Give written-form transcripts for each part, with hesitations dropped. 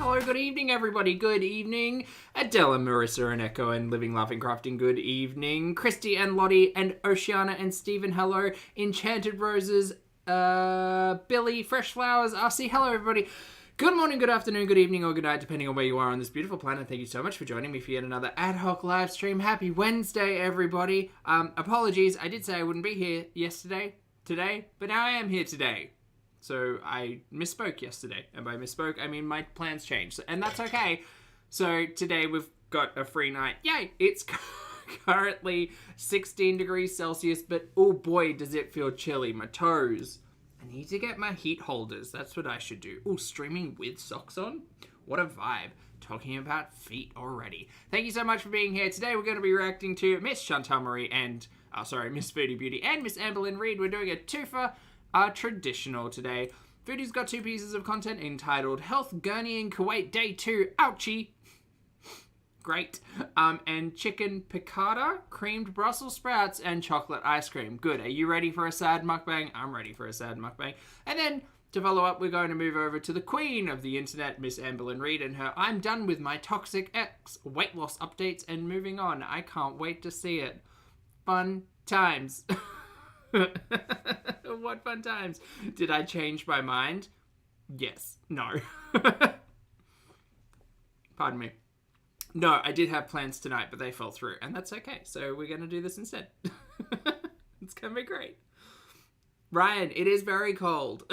Hello, good evening, everybody. Good evening. Adela, Marissa, and Echo, and Living, Laughing, Crafting. Good evening. Christy and Lottie and Oceana and Stephen. Hello. Enchanted Roses. Billy, Fresh Flowers. RC. Hello, everybody. Good morning, good afternoon, good evening, or good night, depending on where you are on this beautiful planet. Thank you so much for joining me for yet another ad hoc live stream. Happy Wednesday, everybody. Apologies. I did say I wouldn't be here today, but now I am here today. So I misspoke yesterday, and by misspoke, I mean my plans changed, and that's okay. So today we've got a free night. Yay! It's currently 16 degrees Celsius, but oh boy, does it feel chilly. My toes. I need to get my heat holders. That's what I should do. Oh, streaming with socks on? What a vibe. Talking about feet already. Thank you so much for being here. Today we're going to be reacting to Miss Chantal Marie and, Miss Foodie Beauty and Miss Amberlynn Reid. We're doing a twofer. Traditional today. Foodie's got two pieces of content entitled Health Journey in Kuwait Day 2, Ouchie. Great. And chicken piccata, creamed Brussels sprouts, and chocolate ice cream. Good. Are you ready for a sad mukbang? I'm ready for a sad mukbang. And then, to follow up, we're going to move over to the queen of the internet, Miss Amberlynn Reid, and her I'm done with my toxic ex weight loss updates and moving on. I can't wait to see it. Fun times. What fun times. Did I change my mind? Yes. No. Pardon me. No, I did have plans tonight, but they fell through, and that's okay. So we're going to do this instead. It's going to be great. Ryan, it is very cold.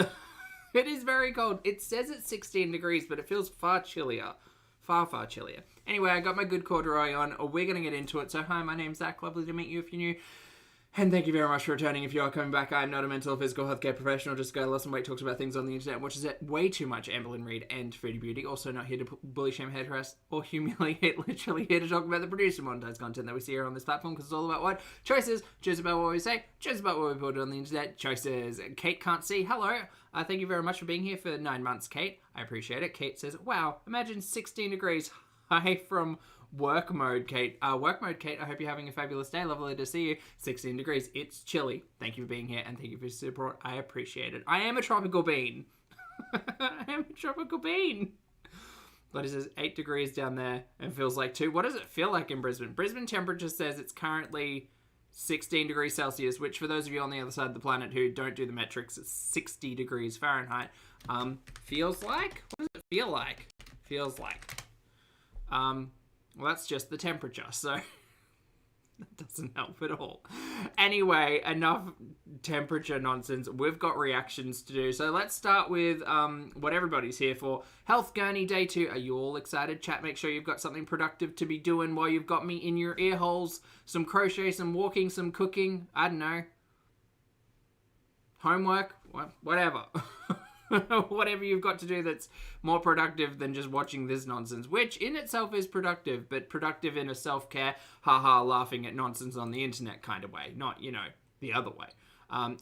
It is very cold. It says it's 16 degrees, but it feels far chillier. Far, far chillier. Anyway, I got my good corduroy on. We're going to get into it. So hi, my name's Zach. Lovely to meet you if you're new. And thank you very much for returning. If you are coming back, I'm not a mental or physical healthcare professional. Just a guy who lost some weight, talks about things on the internet, and watches it way too much. Amberlynn Reid and Foodie Beauty. Also not here to bully, shame, hate, harass, or humiliate. Literally here to talk about the produced and monetized content that we see here on this platform, because it's all about what? Choices. Choices about what we say. Choices about what we put on the internet. Choices. Kate can't see. Hello. Thank you very much for being here for 9 months, Kate. I appreciate it. Kate says, wow, imagine 16 degrees. Hi from work mode, Kate. Work mode, Kate. I hope you're having a fabulous day. Lovely to see you. 16 degrees. It's chilly. Thank you for being here, and thank you for your support. I appreciate it. I am a tropical bean. I am a tropical bean. Lottie says 8 degrees down there and feels like 2. What does it feel like in Brisbane? Brisbane temperature says it's currently 16 degrees Celsius, which for those of you on the other side of the planet who don't do the metrics, it's 60 degrees Fahrenheit. Feels like? What does it feel like? Feels like. Well, that's just the temperature, so that doesn't help at all. Anyway, enough temperature nonsense. We've got reactions to do, so let's start with what everybody's here for. Health Journey Day 2. Are you all excited? Chat, make sure you've got something productive to be doing while you've got me in your ear holes. Some crochet, some walking, some cooking. I don't know. Homework. Whatever. Whatever you've got to do that's more productive than just watching this nonsense, which in itself is productive, but productive in a self-care, haha, laughing at nonsense on the internet kind of way, not, the other way.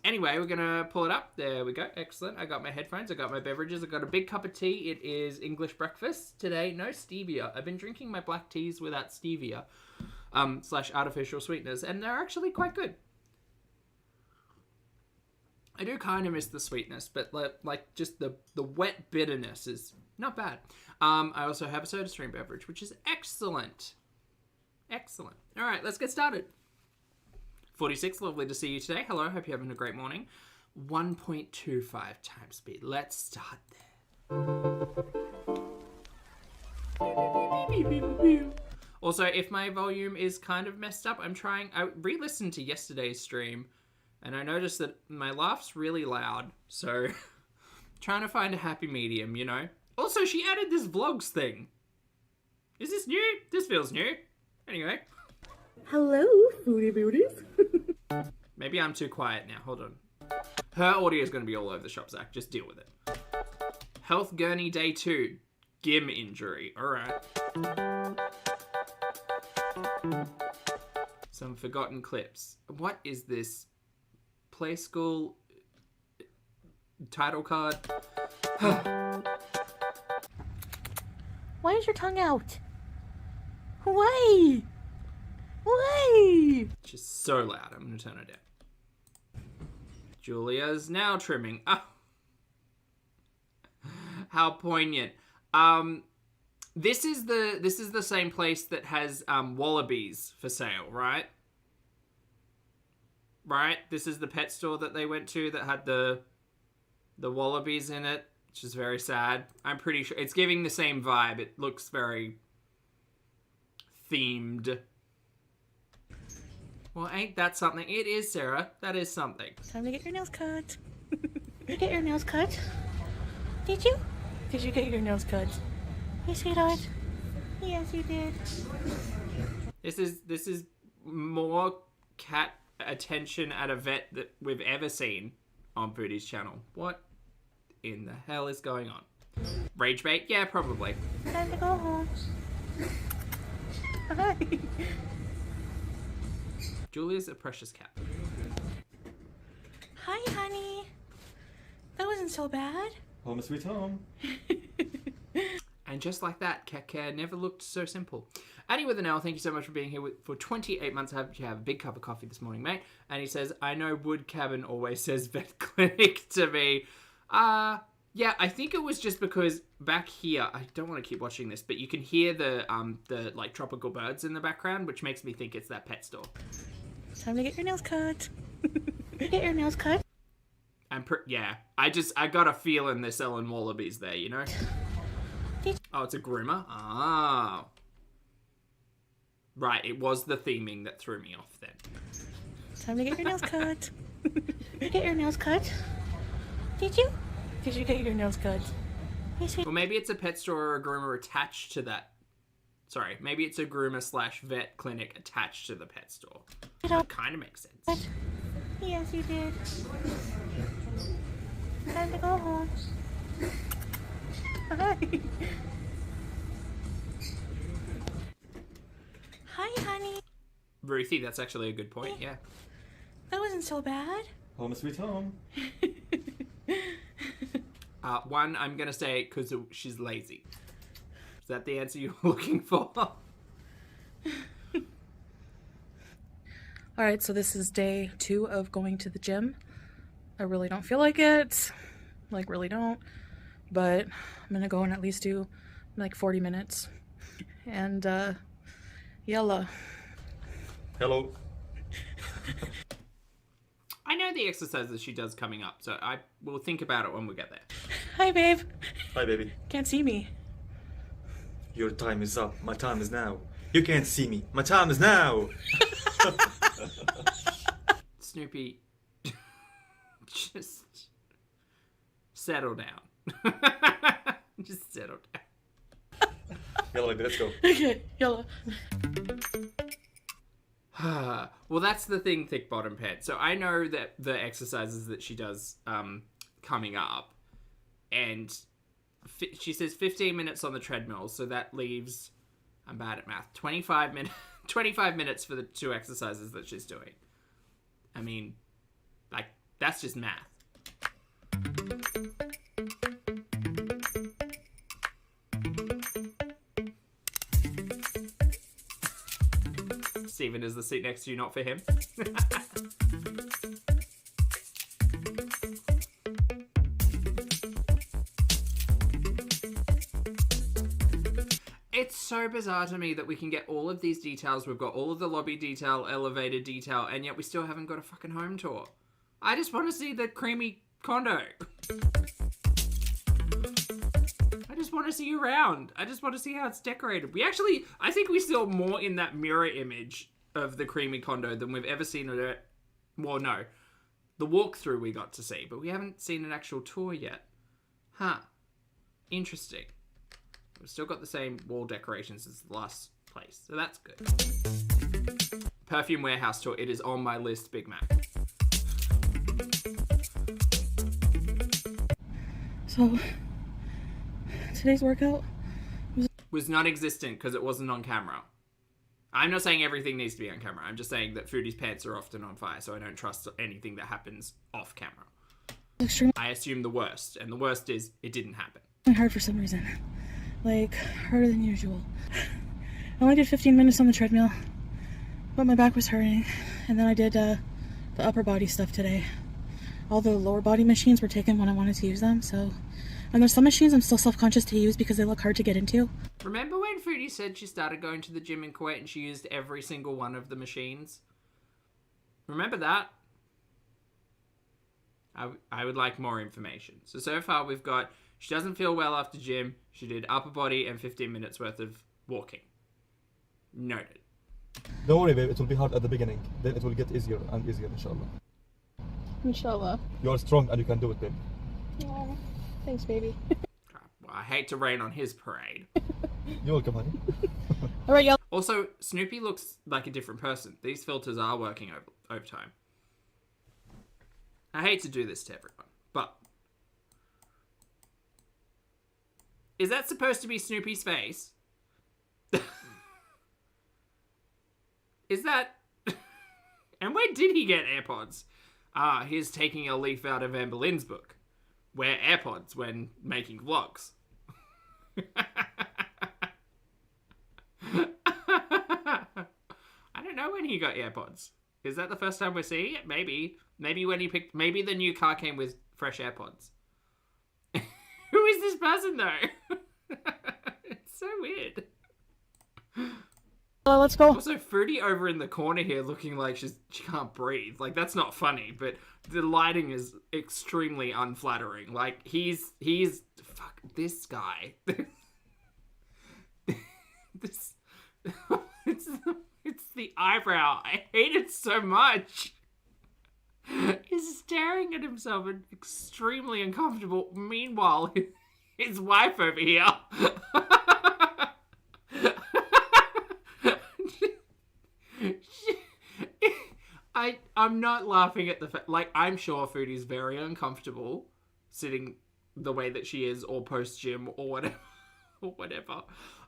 Anyway, we're going to pull it up. There we go. Excellent. I got my headphones. I got my beverages. I got a big cup of tea. It is English breakfast today. No stevia. I've been drinking my black teas without stevia, / artificial sweeteners, and they're actually quite good. I do kind of miss the sweetness, but like just the wet bitterness is not bad. I also have a soda stream beverage, which is excellent. Excellent. All right, let's get started. 46, lovely to see you today. Hello, hope you're having a great morning. 1.25 times speed. Let's start there. Also, if my volume is kind of messed up, I re-listened to yesterday's stream, and I noticed that my laugh's really loud, so trying to find a happy medium, Also, she added this vlogs thing. Is this new? This feels new. Anyway. Hello, Foodie Beauties. Maybe I'm too quiet now. Hold on. Her audio is going to be all over the shop, Zach. Just deal with it. Health Journey Day 2. Gim injury. All right. Some forgotten clips. What is this? Play school title card. Why is your tongue out? Why? Why? It's just so loud. I'm going to turn it down. Julia's now trimming. Oh. How poignant. This is the same place that has wallabies for sale, right? Right? This is the pet store that they went to that had the wallabies in it, which is very sad. I'm pretty sure it's giving the same vibe. It looks very themed. Well, ain't that something? It is, Sarah. That is something. Time to get your nails cut. You get your nails cut? Did you? Did you get your nails cut? Hey, sweetheart. Yes, you did. This is more cat attention at a vet that we've ever seen on Foodie's channel. What in the hell is going on? Rage bait? Yeah, probably. Time to go home. Hi. Julia's a precious cat. Hi, honey. That wasn't so bad. Home sweet home. And just like that, cat care never looked so simple. Annie with an L, thank you so much for being here for 28 months. I hope you have a big cup of coffee this morning, mate. And he says, I know Wood Cabin always says vet clinic to me. Yeah, I think it was just because back here, I don't want to keep watching this, but you can hear the like tropical birds in the background, which makes me think it's that pet store. Time to get your nails cut. Get your nails cut. Yeah, I got a feeling they're selling wallabies there, you know? Oh, it's a groomer? Ah. Right, it was the theming that threw me off then. Time to get your nails cut. Get your nails cut. Did you? Did you get your nails cut? Hey, sweet. Well, maybe it's a pet store or a groomer attached to that. Sorry, maybe it's a groomer / vet clinic attached to the pet store. That kind of makes sense. Yes, you did. Time to go home. Hi. Hi, honey. Ruthie, that's actually a good point, yeah. That wasn't so bad. Home sweet home. One, I'm going to say because she's lazy. Is that the answer you were looking for? Alright, so this is day 2 of going to the gym. I really don't feel like it. Like, really don't. But I'm gonna go and at least do like 40 minutes. And, yalla. Hello. I know the exercises she does coming up, so I will think about it when we get there. Hi, babe. Hi, baby. Can't see me. Your time is up. My time is now. You can't see me. My time is now. Snoopy, just settle down. Just settle down. Yalla, baby, let's go. Okay, yalla. Well, that's the thing, thick bottom pet. So I know that the exercises that she does coming up, and she says 15 minutes on the treadmill, so that leaves, I'm bad at math, 25 minutes for the 2 exercises that she's doing. I mean, like, that's just math. Steven, is the seat next to you not for him? It's so bizarre to me that we can get all of these details. We've got all of the lobby detail, elevator detail, and yet we still haven't got a fucking home tour. I just want to see the creamy condo. I just want to see you around. I just want to see how it's decorated. I think we saw more in that mirror image of the creamy condo than we've ever seen it. Well, no. The walkthrough we got to see, but we haven't seen an actual tour yet. Huh. Interesting. We've still got the same wall decorations as the last place, so that's good. Perfume warehouse tour. It is on my list, Big Mac. So, today's workout was non-existent because it wasn't on camera. I'm not saying everything needs to be on camera. I'm just saying that Foodie's pants are often on fire, so I don't trust anything that happens off camera. I assume the worst, and the worst is it didn't happen. hard for some reason. Like, harder than usual. I only did 15 minutes on the treadmill, but my back was hurting. And then I did the upper body stuff today. All the lower body machines were taken when I wanted to use them, so And there's some machines I'm still self-conscious to use because they look hard to get into. Remember when Foodie said she started going to the gym in Kuwait and she used every single one of the machines? Remember that? I would like more information. So far we've got, she doesn't feel well after gym. She did upper body and 15 minutes worth of walking. Noted. Don't worry, babe. It will be hard at the beginning. Then it will get easier and easier, inshallah. Inshallah. You are strong and you can do it, babe. Aww. Thanks, baby. Well, I hate to rain on his parade. You're welcome, honey. All right, y'all. Also, Snoopy looks like a different person. These filters are working overtime. I hate to do this to everyone, but... Is that supposed to be Snoopy's face? Is that... And where did he get AirPods? Ah, he's taking a leaf out of Amberlynn's book. Wear AirPods when making vlogs. I don't know when he got AirPods. Is that the first time we're seeing it? Maybe. Maybe when he picked... Maybe the new car came with fresh AirPods. Who is this person, though? It's so weird. Let's go. Also, Fruity over in the corner here looking like she can't breathe. Like, that's not funny, but the lighting is extremely unflattering. Like, he's fuck, this guy. It's the eyebrow. I hate it so much. He's staring at himself and extremely uncomfortable. Meanwhile, his wife over here. I'm not laughing at the fact, like, I'm sure Foodie's very uncomfortable sitting the way that she is, or post gym, or whatever.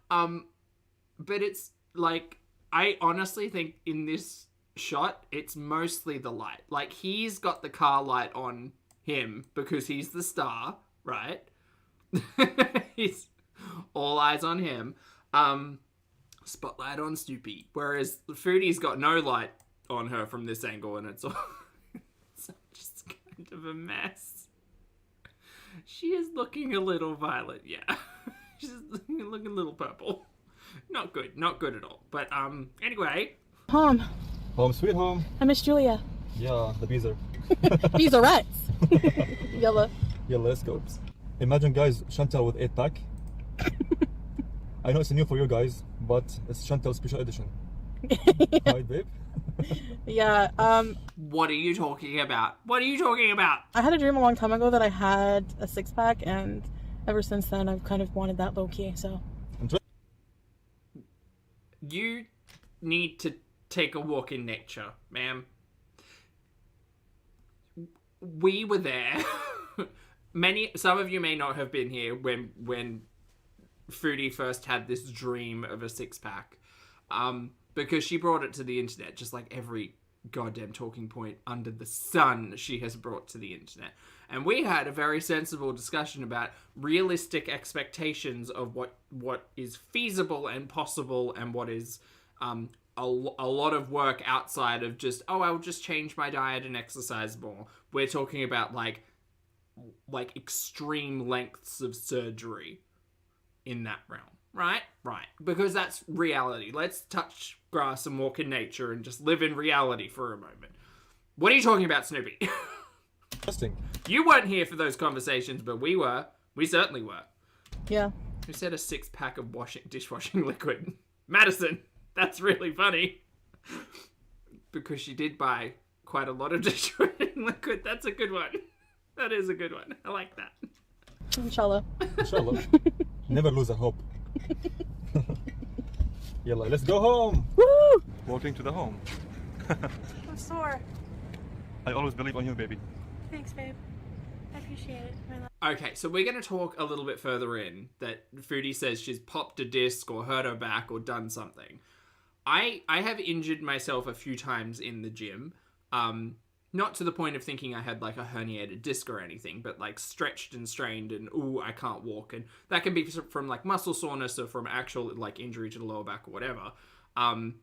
But it's like, I honestly think in this shot, it's mostly the light. Like, he's got the car light on him because he's the star, right? He's all eyes on him. Spotlight on Snoopy. Whereas Foodie's got no light on her from this angle, and it's all it's just kind of a mess. She is looking a little violet, yeah. She's looking a little purple. Not good at all. But anyway. Home Sweet home. I miss Julia. Yeah, the bees are. Bees are rats. Yalla. Yeah, let's go. Imagine, guys, Chantal with 8-pack. I know it's new for you guys, but it's Chantal special edition. Right, babe? Yeah. What are you talking about? What are you talking about? I had a dream a long time ago that I had a 6-pack, and ever since then I've kind of wanted that low key. So. You need to take a walk in nature, ma'am. We were there. Some of you may not have been here when Foodie first had this dream of a 6-pack. Because she brought it to the internet, just like every goddamn talking point under the sun she has brought to the internet. And we had a very sensible discussion about realistic expectations of what is feasible and possible, and what is a lot of work outside of just, oh, I'll just change my diet and exercise more. We're talking about like extreme lengths of surgery in that realm. Right? Because that's reality. Let's touch grass and walk in nature and just live in reality for a moment. What are you talking about, Snoopy? Interesting. You weren't here for those conversations, but we were. We certainly were. Yeah. Who said a 6-pack of dishwashing liquid? Madison. That's really funny. Because she did buy quite a lot of dishwashing liquid. That's a good one. That is a good one. I like that. Inshallah. Inshallah. Never lose a hope. Yalla, let's go home. Woo! Walking to the home. I'm sore. I always believe on you, baby. Thanks, babe. I appreciate it. Okay, so we're going to talk a little bit further in that Foodie says she's popped a disc or hurt her back or done something. I have injured myself a few times in the gym. Not to the point of thinking I had like a herniated disc or anything, but like stretched and strained and, ooh, I can't walk. And that can be from like muscle soreness or from actual like injury to the lower back or whatever. I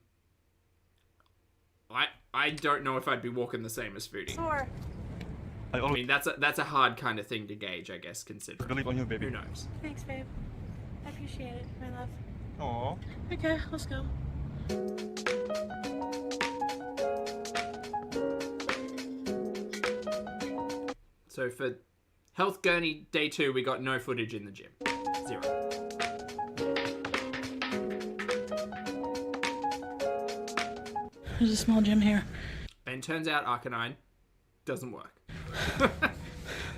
don't know if I'd be walking the same as Foodie. Sore. I I always mean, that's a hard kind of thing to gauge, I guess, considering. believe on you, baby. Who knows? Thanks, babe. I appreciate it, my love. Aww. Okay, let's go. So for Health Journey Day 2, we got no footage in the gym. 0. There's a small gym here. And turns out Arcanine doesn't work.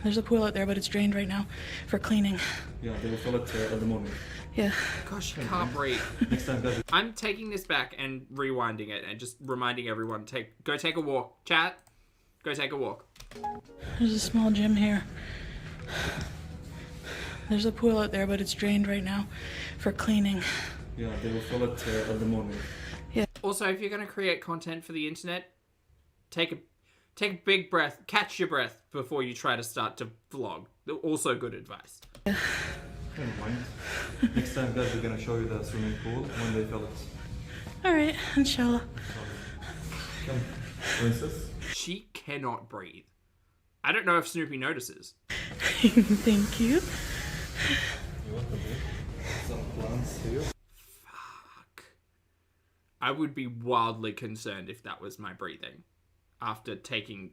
There's a pool out there, but it's drained right now for cleaning. Yeah, they will fill it at the moment. Yeah. Gosh, you can't breathe. Next time, guys. I'm taking this back and rewinding it and just reminding everyone, go take a walk. Chat, go take a walk. There's a small gym here. There's a pool out there, but it's drained right now for cleaning. Yeah, they will fill it at the moment. Also, if you're going to create content for the internet, take a big breath, catch your breath before you try to start to vlog. Also good advice. Never mind. Next time, guys, we're gonna show you the swimming pool when they fill it. Alright, inshallah. Come, princess. She cannot breathe. I don't know if Snoopy notices. Thank you. You want to do some plants here? Fuck. I would be wildly concerned if that was my breathing after taking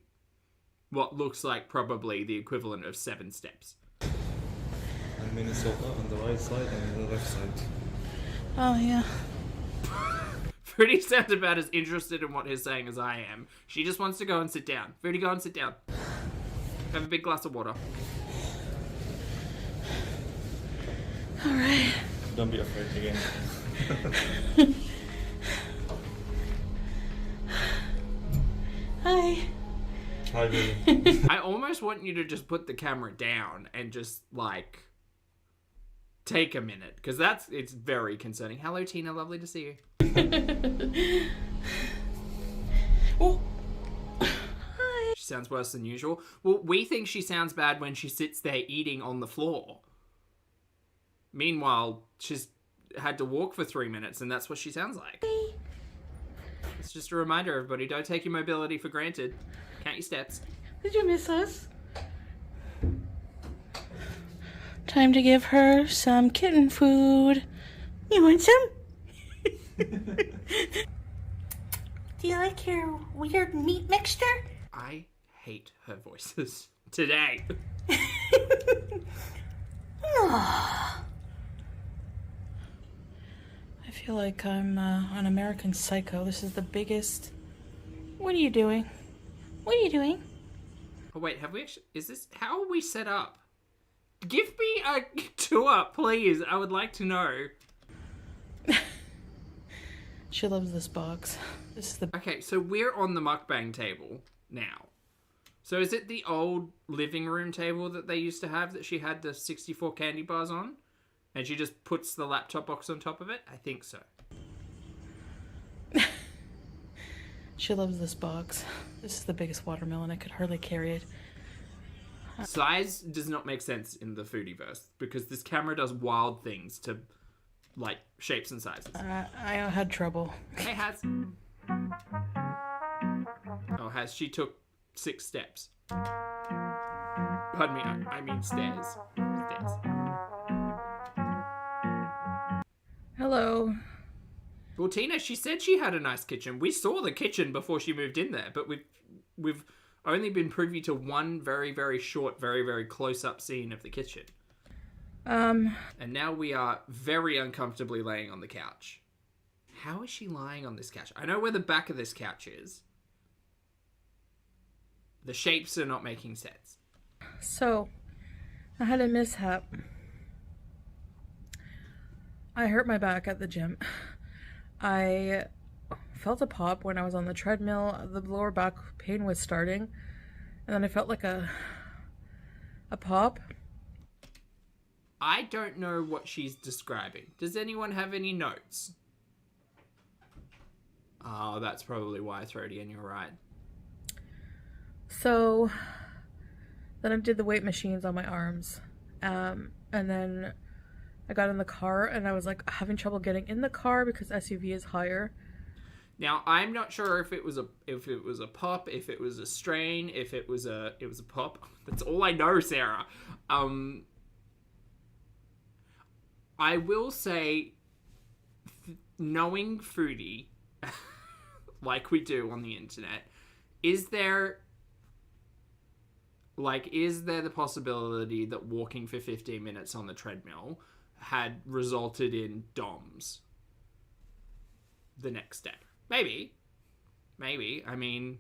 what looks like probably the equivalent of 7 steps. And Minnesota on the right side and on the left side. Oh, yeah. Fruity sounds about as interested in what he's saying as I am. She just wants to go and sit down. Fruity, go and sit down. Have a big glass of water. Alright. Don't be afraid again. Hi. Hi, baby. I almost want you to just put the camera down and just, like, take a minute. Because it's very concerning. Hello, Tina. Lovely to see you. Oh. Hi. She sounds worse than usual. Well, we think she sounds bad when she sits there eating on the floor. Meanwhile, she's had to walk for 3 minutes, and that's what she sounds like. It's just a reminder, everybody. Don't take your mobility for granted. Count your steps. Did you miss us? Time to give her some kitten food. You want some? Do you like your weird meat mixture? I hate her voices today. I feel like I'm an American Psycho. This is the biggest... What are you doing? What are you doing? Oh, wait, have we actually... Is this... How are we set up? Give me a tour, please. I would like to know. She loves this box. This is the... Okay, so we're on the mukbang table now. So is it the old living room table that they used to have that she had the 64 candy bars on? And she just puts the laptop box on top of it? I think so. She loves this box. This is the biggest watermelon. I could hardly carry it. Size does not make sense in the foodieverse because this camera does wild things to, like, shapes and sizes. I had trouble. Hey, Haz. Oh, Haz, she took 6 steps. Pardon me, I mean stairs. Stairs. Hello. Well, Tina, she said she had a nice kitchen. We saw the kitchen before she moved in there, but we've only been privy to one very, very short, very, very close-up scene of the kitchen. And now we are very uncomfortably laying on the couch. How is she lying on this couch? I know where the back of this couch is. The shapes are not making sense. So, I had a mishap. I hurt my back at the gym. I felt a pop when I was on the treadmill. The lower back pain was starting. And then I felt like a pop. I don't know what she's describing. Does anyone have any notes? Oh, that's probably why, Throaty, and you're right. So, then I did the weight machines on my arms. And then I got in the car and I was like having trouble getting in the car because SUV is higher. Now, I'm not sure if it was a pop, if it was a strain, if it was a pop. That's all I know, Sarah. I will say, knowing Foodie, like we do on the internet, is there the possibility that walking for 15 minutes on the treadmill had resulted in DOMS the next day? Maybe. I mean,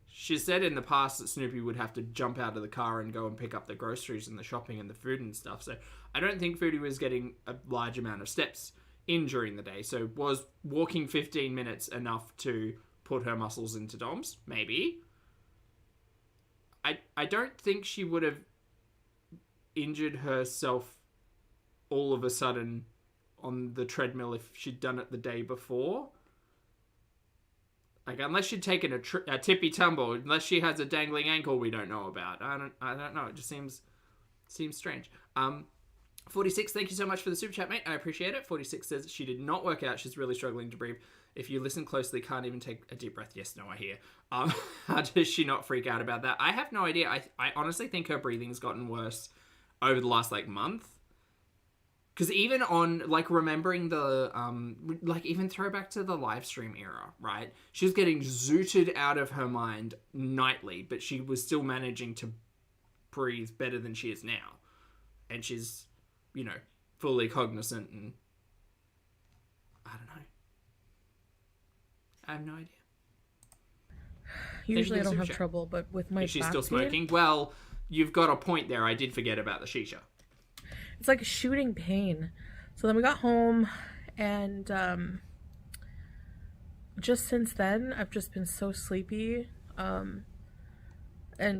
she said in the past that Snoopy would have to jump out of the car and go and pick up the groceries and the shopping and the food and stuff. So I don't think Foodie was getting a large amount of steps in during the day. So was walking 15 minutes enough to put her muscles into DOMS? Maybe. I don't think she would have injured herself all of a sudden on the treadmill if she'd done it the day before. Like, unless she'd taken a tippy tumble, unless she has a dangling ankle we don't know about. I don't know. It just seems strange. 46, thank you so much for the super chat, mate. I appreciate it. 46 says she did not work out. She's really struggling to breathe. If you listen closely, can't even take a deep breath. Yes, no, I hear. How does she not freak out about that? I have no idea. I honestly think her breathing's gotten worse over the last, month. Because even on, remembering the, even throwback to the live stream era, right? She was getting zooted out of her mind nightly, but she was still managing to breathe better than she is now. And she's, fully cognizant and, I don't know. I have no idea. Usually I don't have trouble, but with my Is she back still smoking? pain, Well, you've got a point there. I did forget about the shisha. it's like a shooting pain. So then we got home, and just since then, I've just been so sleepy, and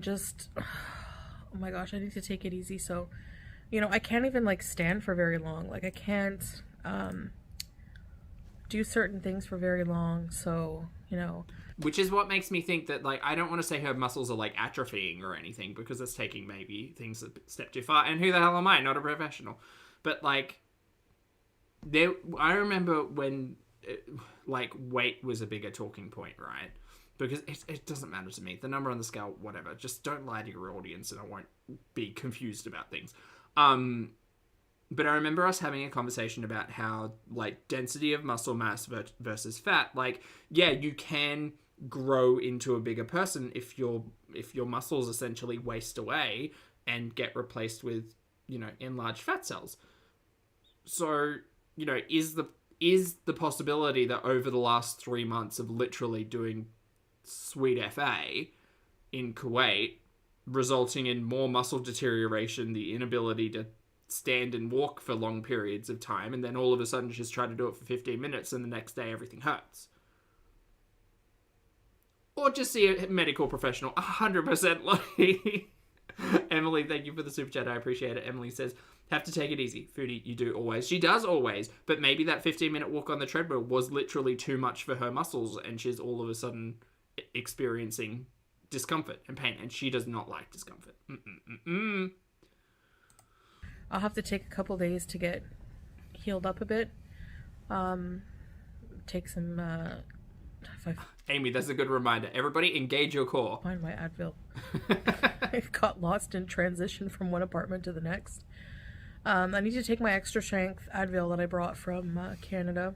just, oh my gosh, I need to take it easy. So, I can't even stand for very long. I can't do certain things for very long. So, Which is what makes me think that, I don't want to say her muscles are, atrophying or anything, because that's taking maybe things a step too far. And who the hell am I? Not a professional. But, I remember when, weight was a bigger talking point, right? Because it doesn't matter to me. The number on the scale, whatever. Just don't lie to your audience and I won't be confused about things. But I remember us having a conversation about how, density of muscle mass versus fat, you can grow into a bigger person if your muscles essentially waste away and get replaced with, enlarged fat cells. So, is the possibility that over the last 3 months of literally doing sweet FA in Kuwait, resulting in more muscle deterioration, the inability to stand and walk for long periods of time, and then all of a sudden she's trying to do it for 15 minutes and the next day everything hurts? Or just see a medical professional. 100% Emily, thank you for the super chat. I appreciate it. Emily says, have to take it easy. Foodie, you do always. She does always. But maybe that 15-minute walk on the treadmill was literally too much for her muscles and she's all of a sudden experiencing discomfort and pain. And she does not like discomfort. I'll have to take a couple days to get healed up a bit. Take some, Amy, that's a good reminder. Everybody engage your core. Find my Advil. I've got lost in transition from one apartment to the next. I need to take my extra strength Advil that I brought from Canada.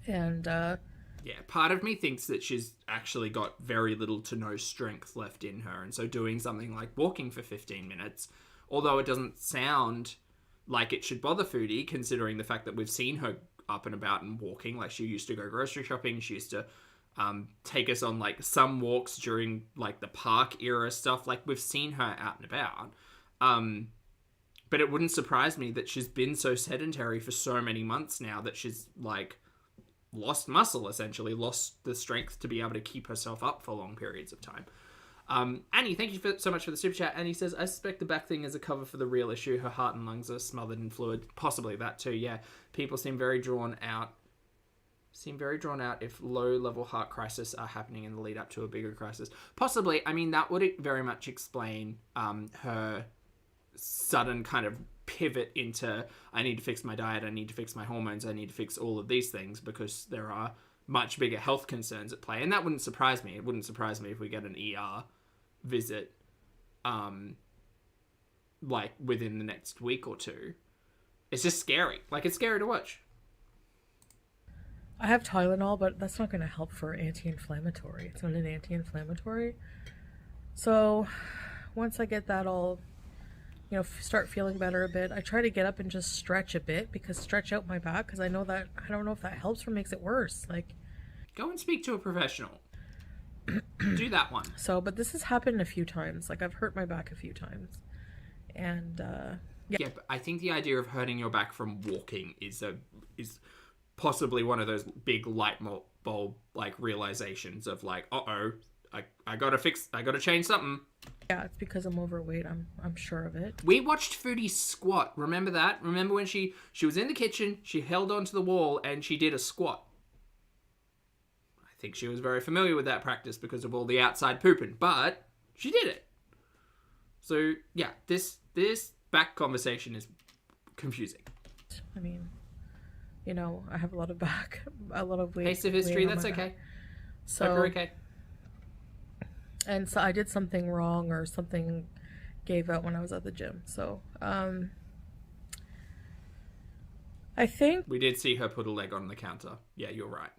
And, yeah, part of me thinks that she's actually got very little to no strength left in her. And so doing something like walking for 15 minutes, although it doesn't sound like it should bother Foodie, considering the fact that we've seen her up and about and walking. She used to go grocery shopping. She used to take us on some walks during the park era stuff. We've seen her out and about. But it wouldn't surprise me that she's been so sedentary for so many months now that she's lost muscle, essentially lost the strength to be able to keep herself up for long periods of time. Annie, thank you so much for the super chat. Annie says, I suspect the back thing is a cover for the real issue. Her heart and lungs are smothered in fluid. Possibly that too, yeah. People seem very drawn out if low-level heart crisis are happening in the lead up to a bigger crisis. Possibly. I mean, that would very much explain her sudden kind of pivot into, I need to fix my diet, I need to fix my hormones, I need to fix all of these things, because there are much bigger health concerns at play. And that wouldn't surprise me. It wouldn't surprise me if we get an ER visit, like within the next week or two. It's just scary. Like, it's scary to watch. I have Tylenol, but that's not going to help for anti-inflammatory. It's not an anti-inflammatory. So once I get that all, you know, start feeling better a bit, I try to get up and just stretch a bit, because stretch out my back, because I know that, I don't know if that helps or makes it worse. Like, go and speak to a professional. Do that one. So, but this has happened a few times. Like, I've hurt my back a few times. And, yeah, but I think the idea of hurting your back from walking is possibly one of those big light bulb like realizations of like, I gotta change something. Yeah, it's because I'm overweight. I'm sure of it. We watched Foodie squat. Remember that? Remember when she was in the kitchen, she held onto the wall and she did a squat. I think she was very familiar with that practice because of all the outside pooping, but she did it. So yeah, this back conversation is confusing. I mean, you know, I have a lot of weight. Taste of history, that's okay. So, hope you're okay. And so I did something wrong, or something gave out when I was at the gym. So, I think we did see her put a leg on the counter. Yeah, you're right.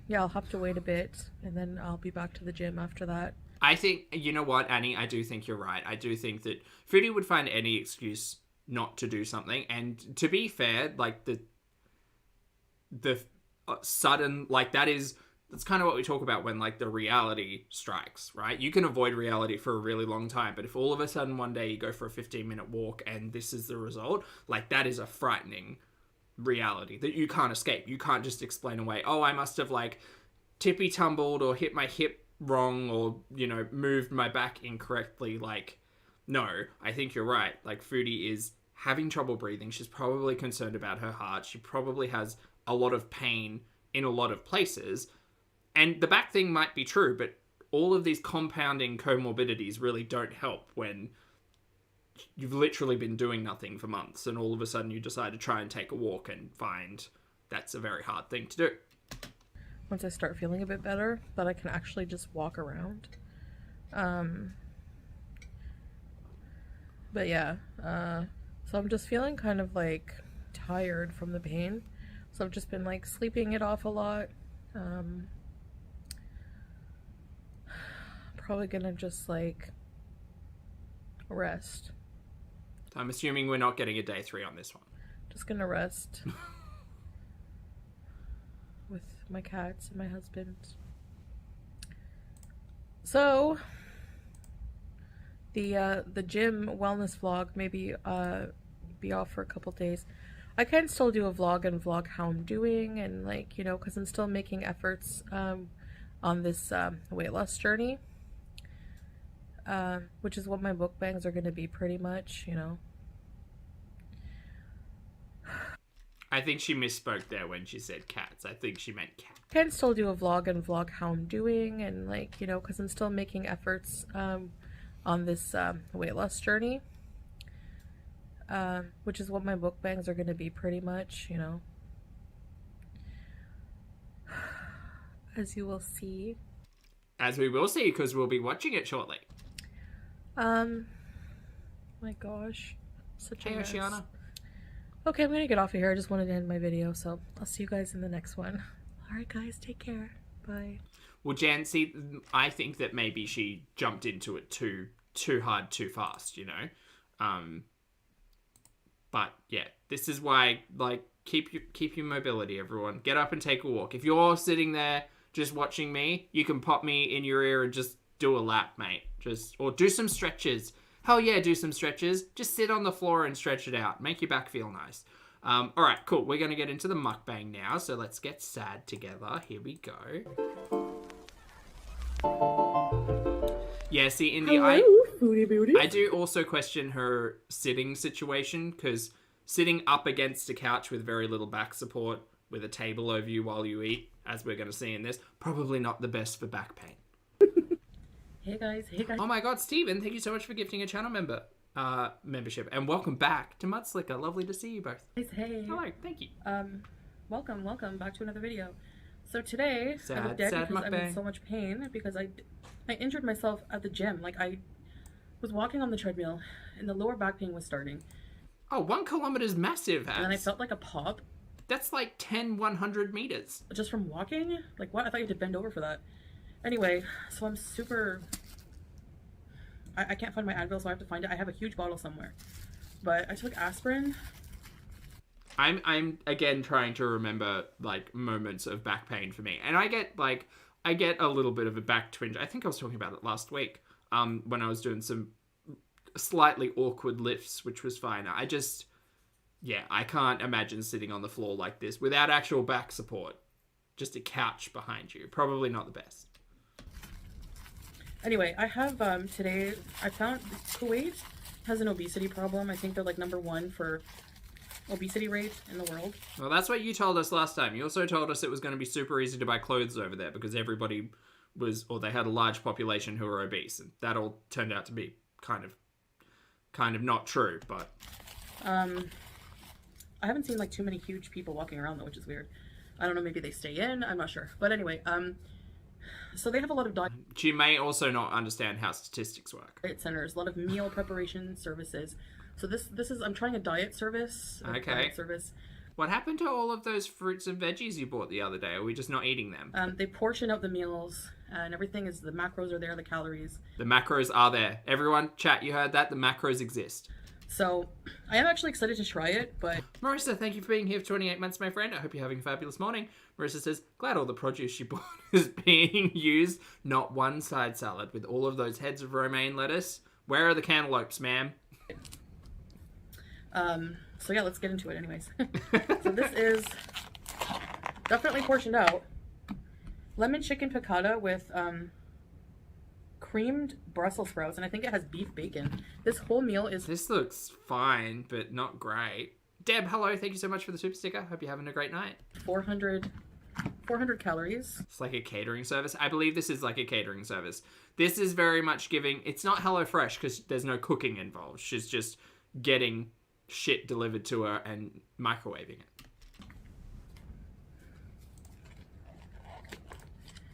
Yeah, I'll have to wait a bit, and then I'll be back to the gym after that. I think, you know what, Annie, I do think you're right. I do think that Foodie would find any excuse not to do something. And to be fair, like the sudden, like that's kind of what we talk about when like the reality strikes, right? You can avoid reality for a really long time, but if all of a sudden one day you go for a 15-minute walk and this is the result, like that is a frightening reality that you can't escape. You can't just explain away, oh, I must have like tippy tumbled or hit my hip wrong, or, you know, moved my back incorrectly. Like, no, I think you're right. Like, Foodie is having trouble breathing. She's probably concerned about her heart. She probably has a lot of pain in a lot of places. And the back thing might be true, but all of these compounding comorbidities really don't help when you've literally been doing nothing for months and all of a sudden you decide to try and take a walk and find that's a very hard thing to do. Once I start feeling a bit better, that I can actually just walk around. But yeah, so I'm just feeling kind of like tired from the pain. So I've just been like sleeping it off a lot. Probably gonna just like rest. I'm assuming we're not getting a day 3 on this one. Just gonna rest. With my cats and my husband. So the gym wellness vlog maybe be off for a couple days. I can still do a vlog and vlog how I'm doing, and like, you know, because I'm still making efforts on this weight loss journey, which is what my mukbangs are going to be pretty much, you know. I think she misspoke there when she said cats. I think she meant cat. I can still do a vlog and vlog how I'm doing, and like, you know, because I'm still making efforts on this weight loss journey, which is what my mukbangs are going to be pretty much, you know. As you will see. As we will see, because we'll be watching it shortly. My gosh. Such a Hey, mess. Oceana. Okay, I'm gonna get off of here. I just wanted to end my video, so I'll see you guys in the next one. Alright guys, take care. Bye. Well, Jan, see, I think that maybe she jumped into it too hard, too fast, you know? But yeah, this is why, like, keep your mobility, everyone. Get up and take a walk. If you're sitting there just watching me, you can pop me in your ear and just do a lap, mate. Or do some stretches. Hell yeah, do some stretches. Just sit on the floor and stretch it out. Make your back feel nice. All right, cool. We're going to get into the mukbang now. So let's get sad together. Here we go. Yeah, see, Indy, Foodie Beauty. I do also question her sitting situation, because sitting up against a couch with very little back support with a table over you while you eat, as we're going to see in this, probably not the best for back pain. Hey guys. Oh my god, Stephen, thank you so much for gifting a channel membership, and welcome back to Mudslicker. Lovely to see you both. Hey. Hello, thank you. welcome back to another video. So today I Sad look dead because I'm in mukbang. so much pain because I injured myself at the gym. Like I was walking on the treadmill and the lower back pain was starting. Oh, 1 kilometer is massive, And then I Has. felt like a pop That's like 10 100 meters. just from walking. Like what? I thought you had to bend over for that. Anyway, so I'm super... I can't find my Advil, so I have to find it. I have a huge bottle somewhere. But I took aspirin. I'm again trying to remember like moments of back pain for me, and I get a little bit of a back twinge. I think I was talking about it last week when I was doing some slightly awkward lifts, which was fine. I can't imagine sitting on the floor like this without actual back support. Just a couch behind you, probably not the best. Anyway, I have today I found Kuwait has an obesity problem. I think they're like #1 for obesity rate in the world. Well, that's what you told us last time. You also told us it was going to be super easy to buy clothes over there because everybody was, or they had a large population who were obese, and that all turned out to be kind of not true. But I haven't seen like too many huge people walking around though, which is weird. I don't know, maybe they stay in, I'm not sure. But anyway, so they have a lot of diet she may also not understand how statistics work. centers, a lot of meal preparation services. So this is I'm trying a diet service. Okay. Diet service. What happened to all of those fruits and veggies you bought the other day? Are we just not eating them? They portion out the meals and everything is, the macros are there, the calories. The macros are there. Everyone, chat, you heard that? The macros exist. So I am actually excited to try it, but Marissa, thank you for being here for 28 months, my friend. I hope you're having a fabulous morning. Marissa says, glad all the produce you bought is being used, not one side salad with all of those heads of romaine lettuce. Where are the cantaloupes, ma'am? so yeah, let's get into it anyways. So this is definitely portioned out. Lemon chicken piccata with creamed Brussels sprouts, and I think it has beef bacon. This whole meal is This looks fine, but not great. Deb, hello. Thank you so much for the super sticker. Hope you're having a great night. 400 calories. It's like a catering service. I believe this is like a catering service. This is very much giving... It's not HelloFresh because there's no cooking involved. She's just getting shit delivered to her and microwaving it.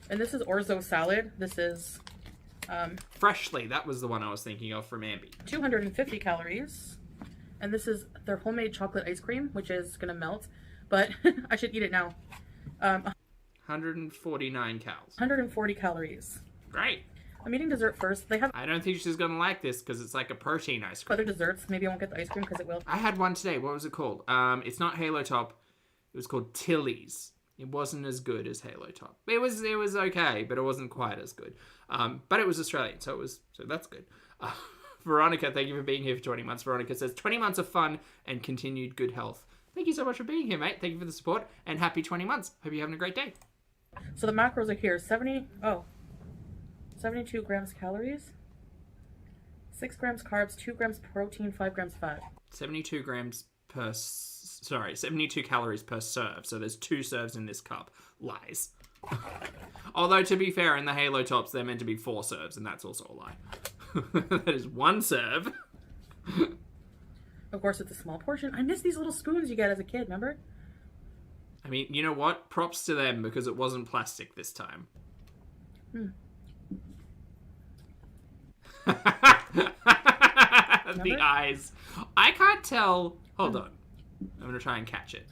And this is orzo salad. This is Freshly, that was the one I was thinking of from Ambi. 250 calories. And this is their homemade chocolate ice cream, which is going to melt. But I should eat it now. 149 calories. 140 calories. Great. I'm eating dessert first. They have I don't think she's going to like this because it's like a protein ice cream. other desserts. Maybe I won't get the ice cream because it will. I had one today. What was it called? It's not Halo Top. It was called Tilly's. It wasn't as good as Halo Top. It was okay, but it wasn't quite as good. But it was Australian, so that's good. Veronica, thank you for being here for 20 months. Veronica says 20 months of fun and continued good health. Thank you so much for being here, mate. Thank you for the support and happy 20 months. Hope you're having a great day. So the macros are here. 72 grams calories, 6 grams carbs, 2 grams protein, 5 grams fat. 72 calories per serve. So there's 2 serves in this cup. Lies. Although, to be fair, in the Halo Tops, they're meant to be 4 serves, and that's also a lie. That is 1 serve. Of course, it's a small portion. I miss these little spoons you get as a kid, remember? I mean, you know what? Props to them because it wasn't plastic this time. The eyes. I can't tell. Hold on. I'm going to try and catch it.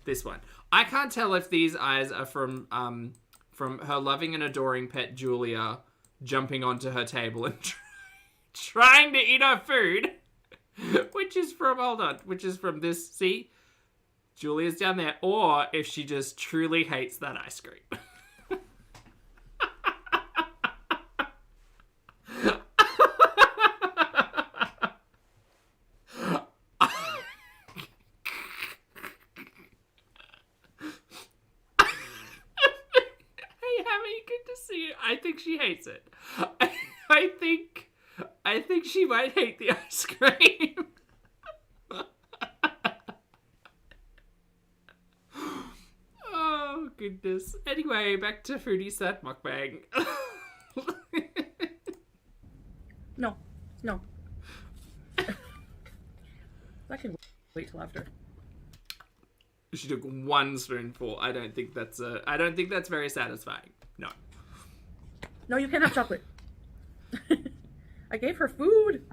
This one. I can't tell if these eyes are from her loving and adoring pet Julia jumping onto her table and trying to eat her food. Which is from this. See? Julia's down there. Or if she just truly hates that ice cream. I think she hates it. I think she might hate the ice cream. Oh, goodness. Anyway, back to Foodie Set Mukbang. No. I can wait till after. She took one spoonful. I don't think that's very satisfying. No. No, you can't have chocolate. I gave her food,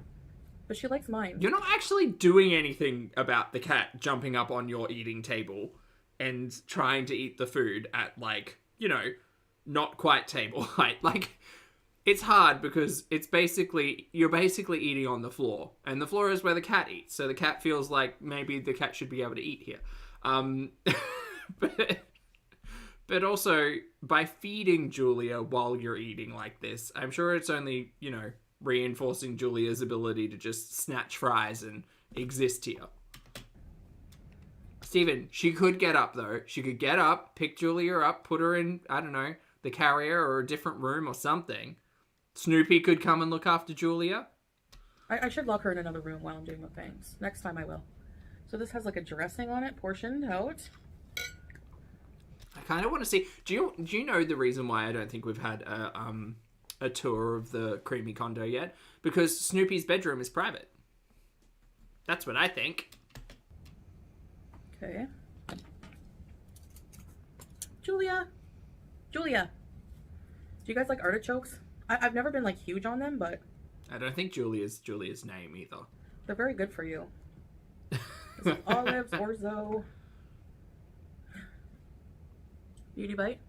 but she likes mine. You're not actually doing anything about the cat jumping up on your eating table and trying to eat the food at, like, you know, not quite table height. Like, it's hard because you're basically eating on the floor, and the floor is where the cat eats. So the cat feels like maybe the cat should be able to eat here. But also, by feeding Julia while you're eating like this, I'm sure it's only, you know, reinforcing Julia's ability to just snatch fries and exist here. Stephen, she could get up, though. She could get up, pick Julia up, put her in, I don't know, the carrier or a different room or something. Snoopy could come and look after Julia. I should lock her in another room while I'm doing mukbangs. Next time I will. So this has like a dressing on it, portioned out. I kind of want to see. Do you know the reason why I don't think we've had a tour of the creamy condo yet? Because Snoopy's bedroom is private. That's what I think. Okay. Julia. Do you guys like artichokes? I've never been like huge on them, but I don't think Julia's name either. they're very good for you. This is olives, orzo. Beauty bite.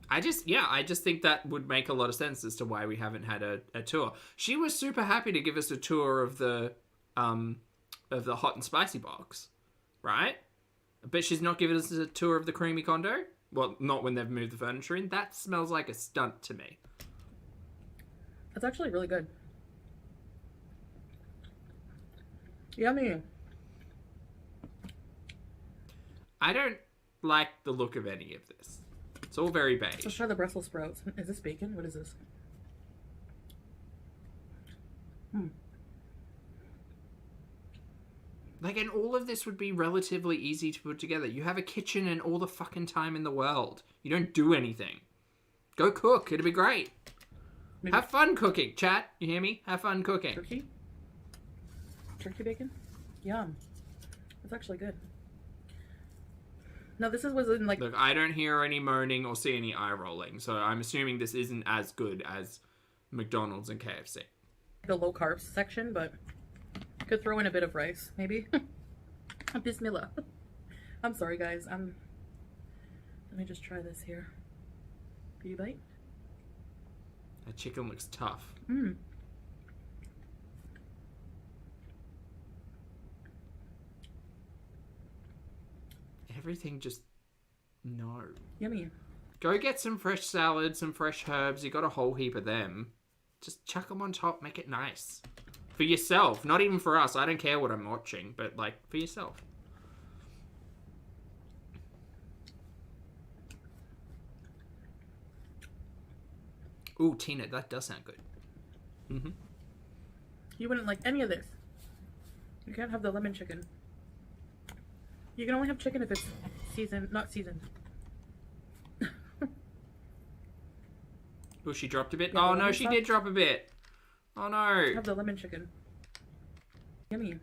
I just think that would make a lot of sense as to why we haven't had a tour. She was super happy to give us a tour of the hot and spicy box, right? But she's not giving us a tour of the creamy condo. Well, not when they've moved the furniture in. That smells like a stunt to me. It's actually really good. Yummy. I don't like the look of any of this. It's all very beige. Let's try the Brussels sprouts. Is this bacon? What is this? Like, and all of this would be relatively easy to put together. You have a kitchen and all the fucking time in the world. You don't do anything. Go cook. It'll be great. Maybe. Have fun cooking, chat. You hear me? Have fun cooking. Turkey? Turkey bacon? Yum. It's actually good. No, this was in like... Look, I don't hear any moaning or see any eye rolling, so I'm assuming this isn't as good as McDonald's and KFC. the low carbs section, but could throw in a bit of rice, maybe. Bismillah. I'm sorry, guys. Let me just try this here. Beauty bite. That chicken looks tough. Mmm. Everything just... no. Yummy. Go get some fresh salad, some fresh herbs. You got a whole heap of them. Just chuck them on top. Make it nice. For yourself. Not even for us. I don't care what I'm watching. But, like, for yourself. Ooh, Tina, that does sound good. Mm-hmm. You wouldn't like any of this. You can't have the lemon chicken. You can only have chicken if it's seasoned, not seasoned. Oh, she dropped a bit? Yeah, oh, no, she did drop a bit. Oh, no. Have the lemon chicken. Yummy. Do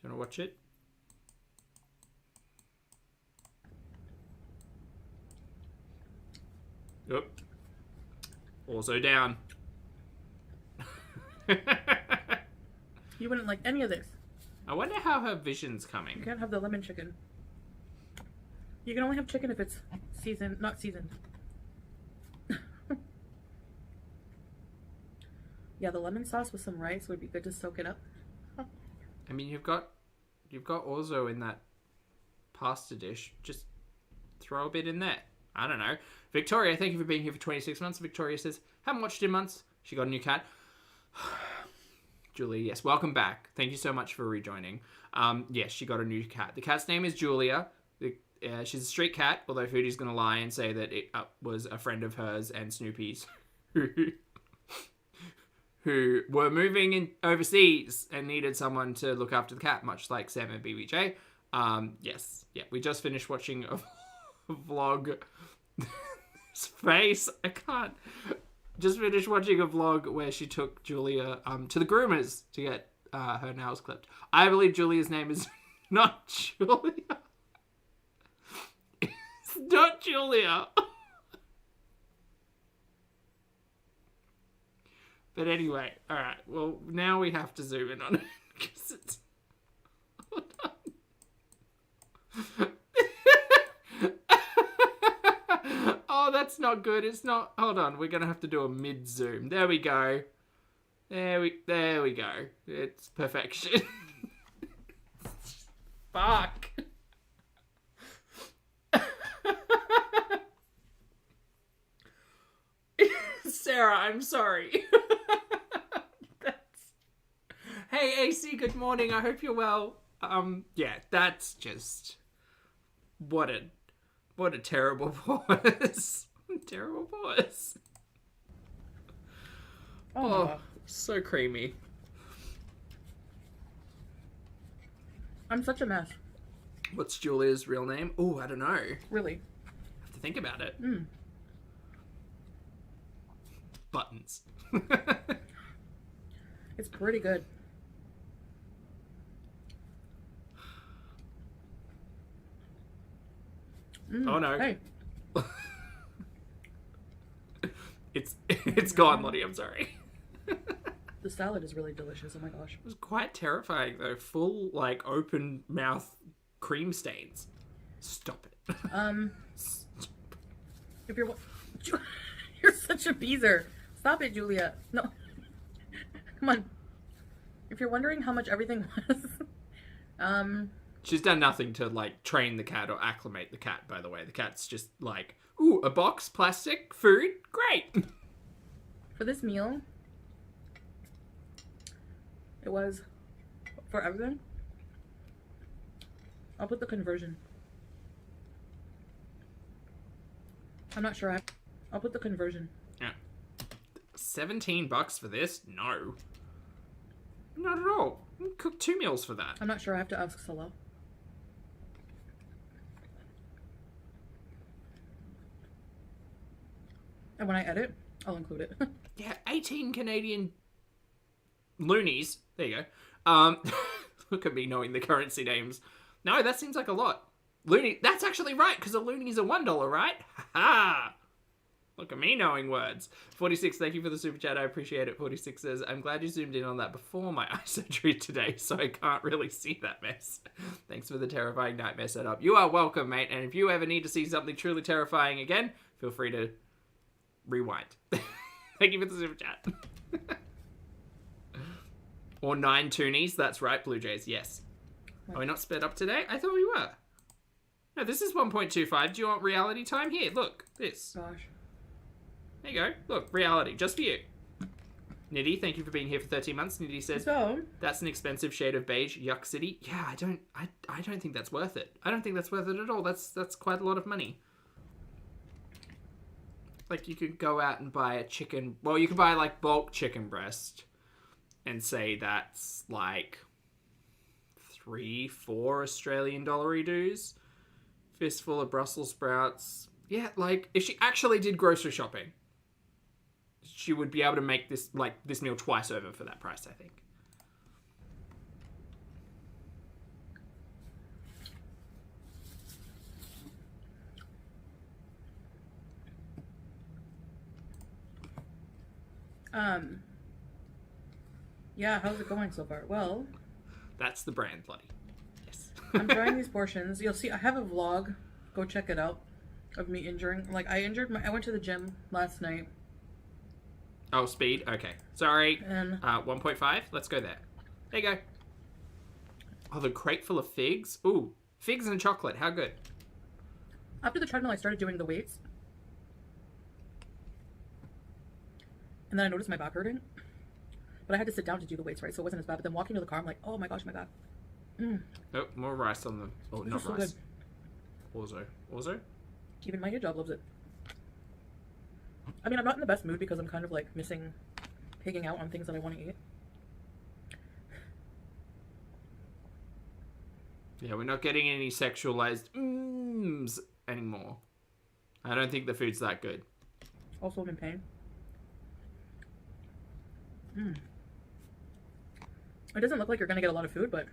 you want to watch it? Yep. Also down. You wouldn't like any of this. I wonder how her vision's coming. You can't have the lemon chicken. You can only have chicken if it's seasoned, not seasoned. Yeah, the lemon sauce with some rice would be good to soak it up. I mean, you've got orzo in that pasta dish. Just throw a bit in there. I don't know. Victoria, thank you for being here for 26 months. Victoria says, haven't watched in months. She got a new cat. Julia, yes, welcome back. Thank you so much for rejoining. Yes, she got a new cat. The cat's name is Julia. She's a street cat, although Foodie's going to lie and say that it was a friend of hers and Snoopy's who were moving in overseas and needed someone to look after the cat, much like Sam and BBJ. Yes, yeah, we just finished watching a vlog. His face, I can't. Just finished watching a vlog where she took Julia to the groomers to get her nails clipped. I believe Julia's name is not Julia. It's not Julia. But anyway, all right. Well, now we have to zoom in on it because it's. Hold on. Oh, that's not good. It's not. Hold on. We're gonna have to do a mid zoom. There we go. There we go. It's perfection. Fuck. Sarah, I'm sorry. Hey, AC, good morning. I hope you're well. Yeah, that's just what a terrible pause. Terrible pause. Oh, so creamy. I'm such a mess. What's Julia's real name? Oh, I don't know. Really? Have to think about it. Buttons. It's pretty good. Oh no. Hey. It's gone, Lottie. I'm sorry. The salad is really delicious. Oh my gosh. It was quite terrifying though. Full like open mouth cream stains. Stop it. If you're you're such a beezer. Stop it, Julia. No. Come on. If you're wondering how much everything was, she's done nothing to like train the cat or acclimate the cat, by the way. The cat's just like, ooh, a box, plastic, food, great. for this meal, it was for everything. I'll put the conversion. I'm not sure. I'll put the conversion. Yeah. $17 for this? No. Not at all. Cook 2 meals for that. I'm not sure. I have to ask Salah. And when I edit, I'll include it. Yeah, 18 Canadian loonies. There you go. Look at me knowing the currency names. No, that seems like a lot. Loony. That's actually right, because a loony is a $1, right? Ha! Look at me knowing words. 46, thank you for the super chat. I appreciate it. 46 says, I'm glad you zoomed in on that before my eye surgery today, so I can't really see that mess. Thanks for the terrifying nightmare setup. You are welcome, mate. And if you ever need to see something truly terrifying again, feel free to rewind. Thank you for the super chat. Or 9 toonies. That's right, Blue Jays. Yes. Are we not sped up today? I thought we were. No, this is 1.25. Do you want reality time? Here, look. This. Gosh. There you go. Look, reality. Just for you. Nitty, thank you for being here for 13 months. Nitty says, So, that's an expensive shade of beige. Yuck City. Yeah, I don't think that's worth it. I don't think that's worth it at all. That's quite a lot of money. Like, you could go out and buy a chicken... Well, you could buy, like, bulk chicken breast and say that's, like, 3-4 Australian dollar dues. Fistful of Brussels sprouts. Yeah, like, if she actually did grocery shopping, she would be able to make this, like, this meal twice over for that price, I think. yeah, how's it going so far? Well, That's the brand, bloody. Yes. I'm trying these portions. You'll see, I have a vlog. Go check it out. Of me injuring. Like, I went to the gym last night. Oh, speed? Okay. Sorry. And 1.5? Let's go there. There you go. Oh, the crate full of figs? Ooh, figs and chocolate. How good? after the treadmill, I started doing the weights. And then I noticed my back hurting. But I had to sit down to do the weights, right? So it wasn't as bad. But then walking to the car, I'm like, oh my gosh, my back. Oh, more rice on the... Oh, This not is so rice. Orzo? Even my hijab loves it. I mean, I'm not in the best mood because I'm kind of like pigging out on things that I want to eat. Yeah, we're not getting any sexualized anymore. I don't think the food's that good. Also, I'm in pain. It doesn't look like you're gonna get a lot of food, but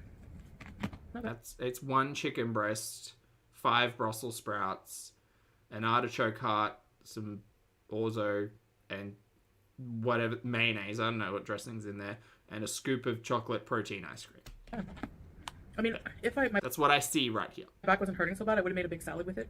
not bad. It's 1 chicken breast, 5 Brussels sprouts, an artichoke heart, some orzo, and whatever mayonnaise. I don't know what dressing's in there, and a scoop of chocolate protein ice cream. I mean, if my That's what I see right here. back wasn't hurting so bad, I would have made a big salad with it.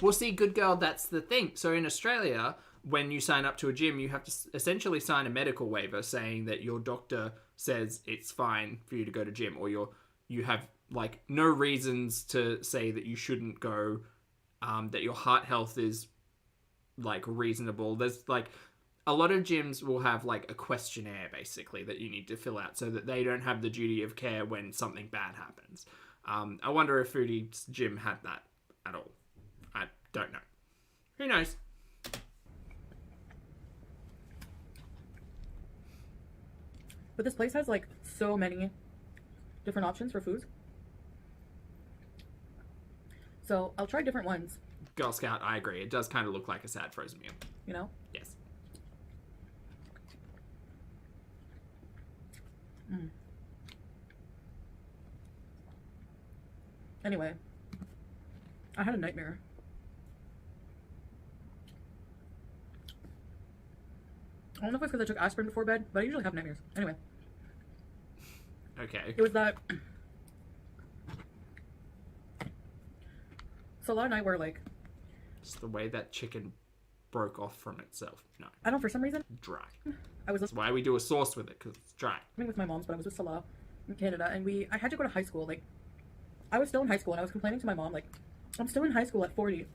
Well, see, good girl, that's the thing. So in Australia, when you sign up to a gym, you have to essentially sign a medical waiver saying that your doctor says it's fine for you to go to gym, or you have like no reasons to say that you shouldn't go, that your heart health is like reasonable. There's like a lot of gyms will have like a questionnaire basically that you need to fill out so that they don't have the duty of care when something bad happens. I wonder if Foodie's gym had that at all. I don't know. Who knows? But this place has like so many different options for foods. So I'll try different ones, Girl Scout, I agree. It does kind of look like a sad frozen meal. you know? Yes. Anyway, I had a nightmare. I don't know if it's because I took aspirin before bed, but I usually have nightmares. Anyway, Okay. it was that. So a lot of night were like, Just the way that chicken broke off from itself. No. I don't know, for some reason, Dry. I was That's why we do a sauce with it, because it's dry. living with my mom's, but I was with Salah in Canada, and I had to go to high school. Like, I was still in high school, and I was complaining to my mom, like, I'm still in high school at 40.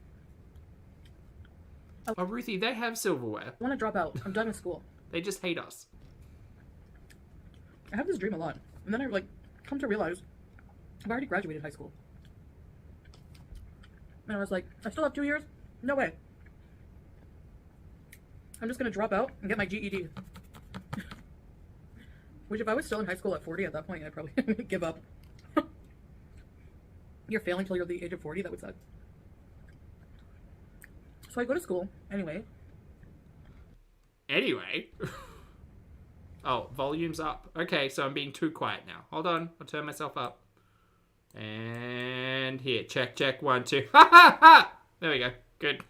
Oh, Ruthie, they have silverware. I want to drop out. I'm done with school. They just hate us. I have this dream a lot, and then I like come to realize I've already graduated high school, and I was like, I still have 2 years. No way. I'm just gonna drop out and get my GED. Which, if I was still in high school at 40 at that point, I'd probably give up. You're failing till you're the age of 40. That would suck. So I go to school anyway. Anyway. Oh, volume's up. Okay, so I'm being too quiet now. Hold on. I'll turn myself up. And here. Check, check. 1, 2. Ha ha ha! There we go. Good.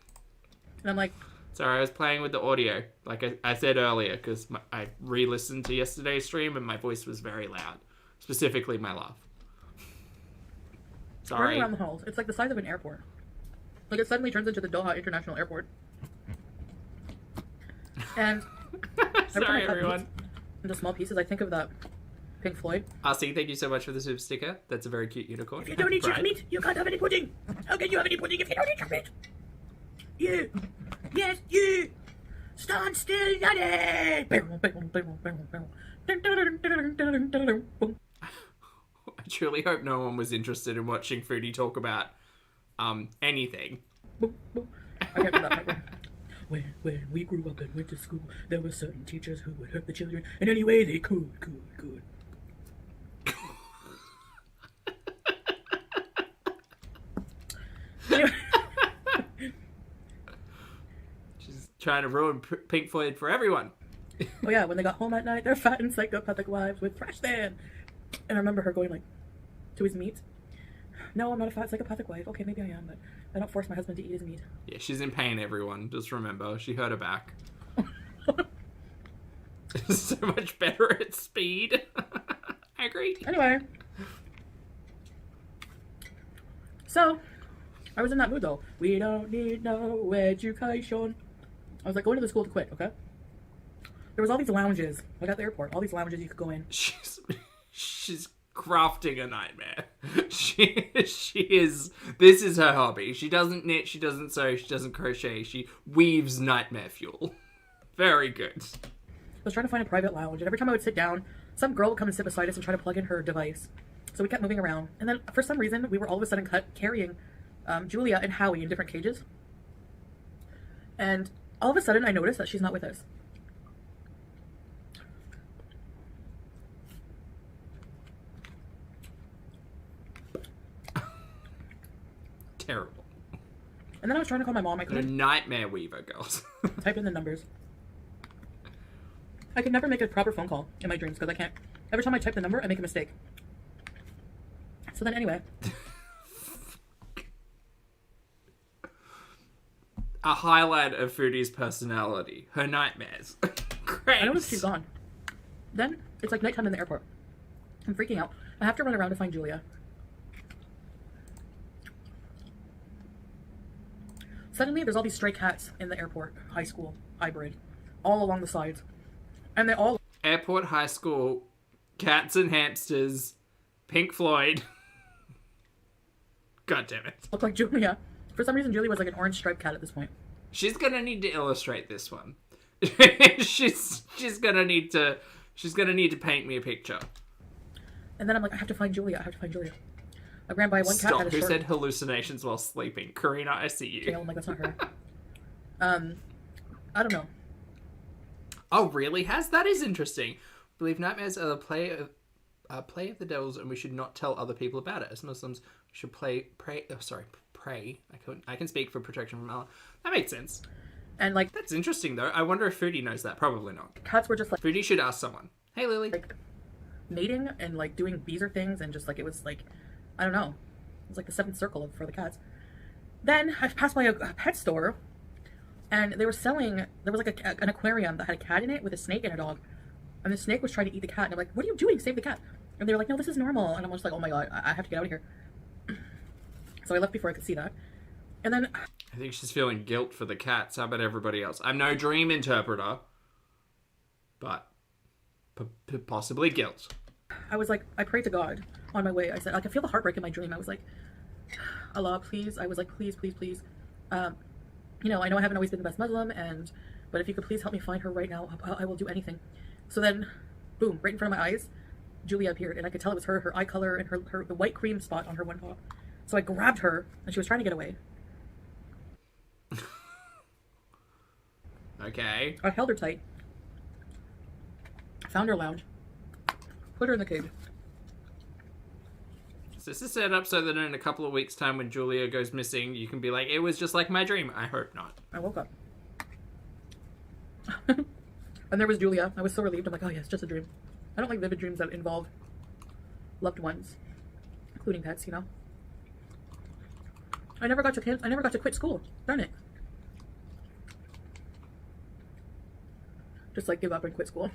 And I'm like, Sorry, I was playing with the audio, like I said earlier, because I re-listened to yesterday's stream and my voice was very loud. Specifically, my laugh. Sorry. running around the halls. It's like the size of an airport. Like, it suddenly turns into the Doha International Airport. And every time Sorry, I cut everyone. meat into small pieces, I think of that Pink Floyd. Arcee, thank you so much for the super sticker. That's a very cute unicorn. If you don't eat Brian. chicken meat, you can't have any pudding. How can you have any pudding if you don't eat chicken meat? You. Yes, you. Stand still, Daddy. I truly hope no one was interested in watching Foodie talk about anything. I can't do that. When we grew up and went to school, there were certain teachers who would hurt the children in any way they could. Anyway. She's trying to ruin Pink Floyd for everyone. Oh yeah, when they got home at night, their fat and psychopathic wives would thrash them. And I remember her going like to his meat. No, I'm not a fat psychopathic wife. Okay, maybe I am, but I don't force my husband to eat his meat. Yeah, she's in pain, everyone. Just remember, she hurt her back. So much better at speed. I agree. Anyway. So, I was in that mood though. We don't need no education. I was like going to the school to quit, okay? There was all these lounges, like at the airport, all these lounges you could go in. She's crafting a nightmare. She is. This is her hobby. She doesn't knit. She doesn't sew. She doesn't crochet. She weaves nightmare fuel. Very good. I was trying to find a private lounge, and every time I would sit down, some girl would come and sit beside us and try to plug in her device. So we kept moving around, and then for some reason, we were all of a sudden carrying Julia and Howie in different cages. And all of a sudden, I noticed that she's not with us. Terrible. And then I was trying to call my mom. I A couldn't nightmare weaver, girls. type in the numbers. I can never make a proper phone call in my dreams because I can't. Every time I type the number, I make a mistake. So then anyway. A highlight of Foodie's personality. Her nightmares. Great. I noticed she's gone. Then it's like nighttime in the airport. I'm freaking out. I have to run around to find Julia. Suddenly, there's all these stray cats in the airport, high school, hybrid, all along the sides. And they all... Airport, high school, cats and hamsters, Pink Floyd. God damn it. look like Julia. For some reason, Julia was like an orange striped cat at this point. She's gonna need to illustrate this one. she's gonna need to paint me a picture. And then I'm like, I have to find Julia. I have to find Julia. I ran by one cat. Stop. Had a Who short said hallucinations while sleeping? Karina, I see you. tail. I'm like, that's not her. I don't know. Oh, really? That is interesting. I believe nightmares are the play of the devils, and we should not tell other people about it. As Muslims, we should pray. I can speak for protection from Allah. That makes sense. And like, That's interesting, though. I wonder if Foodie knows that. Probably not. cats were just like Foodie should ask someone. Hey, Lily. mating and like doing beezer things, and just like it was like, I don't know, it was like the seventh circle for the cats. Then I passed by a pet store, and they were selling. There was like an aquarium that had a cat in it with a snake and a dog, and the snake was trying to eat the cat. And I'm like, "What are you doing? Save the cat!" And they were like, "No, this is normal." And I'm just like, "Oh my god, I have to get out of here." So I left before I could see that, and then I think she's feeling guilt for the cats. How about everybody else? I'm no dream interpreter, but possibly guilt. I was like, I prayed to God on my way. I said, I could feel the heartbreak in my dream. I was like, Allah, please. I was like, please, please, please. You know, I know I haven't always been the best Muslim, but if you could please help me find her right now, I will do anything. So then, boom, right in front of my eyes, Julia appeared, and I could tell it was her eye color, and the white cream spot on her one paw. So I grabbed her, and she was trying to get away. Okay. I held her tight, found her lounge, put her in the cage. So this is set up so that in a couple of weeks' time when Julia goes missing, you can be like, it was just like my dream. I hope not. I woke up. And there was Julia. I was so relieved. I'm like, oh yeah, it's just a dream. I don't like vivid dreams that involve loved ones, including pets, you know? I never got to quit school. Darn it. Just like give up and quit school.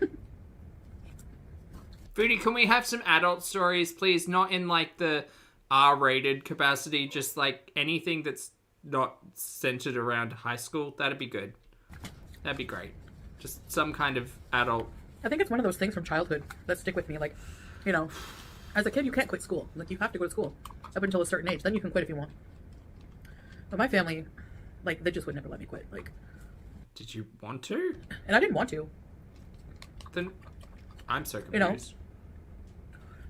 Foodie, can we have some adult stories, please? Not in like the R-rated capacity, just like anything that's not centered around high school. That'd be good. That'd be great. Just some kind of adult. I think it's one of those things from childhood that stick with me. Like, you know, as a kid, you can't quit school. Like, you have to go to school up until a certain age. Then you can quit if you want. But my family, like, they just would never let me quit. Like, did you want to? And I didn't want to. Then I'm so confused. You know,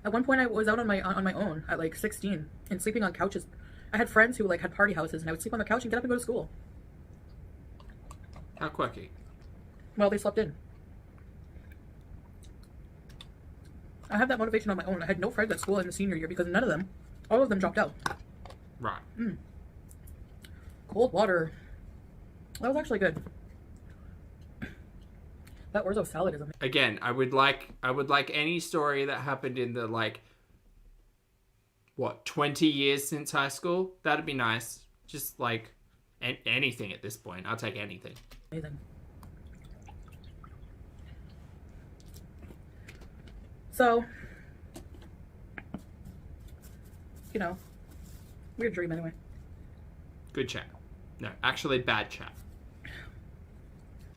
at one point I was out on my own at like 16 and sleeping on couches. I had friends who like had party houses, and I would sleep on the couch and get up and go to school. How quirky. Well, they slept in. I had that motivation on my own. I had no friends at school in the senior year because all of them dropped out. Right. Cold water. That was actually good. That orzo salad is amazing. Again, I would like any story that happened in the like 20 years since high school. That'd be nice. Just like anything at this point. I'll take anything. Amazing. So, you know, weird dream anyway. Good chat. No, actually bad chat.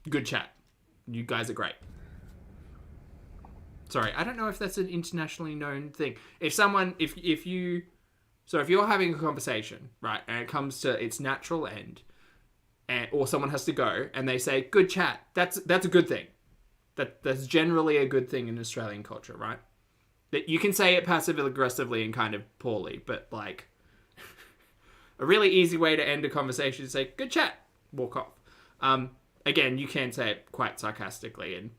Good chat. You guys are great. Sorry, I don't know if that's an internationally known thing. If you're having a conversation, right, and it comes to its natural end, or someone has to go, and they say, good chat, that's a good thing. That's generally a good thing in Australian culture, right? That you can say it passive-aggressively and kind of poorly, but like a really easy way to end a conversation is say, good chat, walk off. Again, you can say it quite sarcastically, and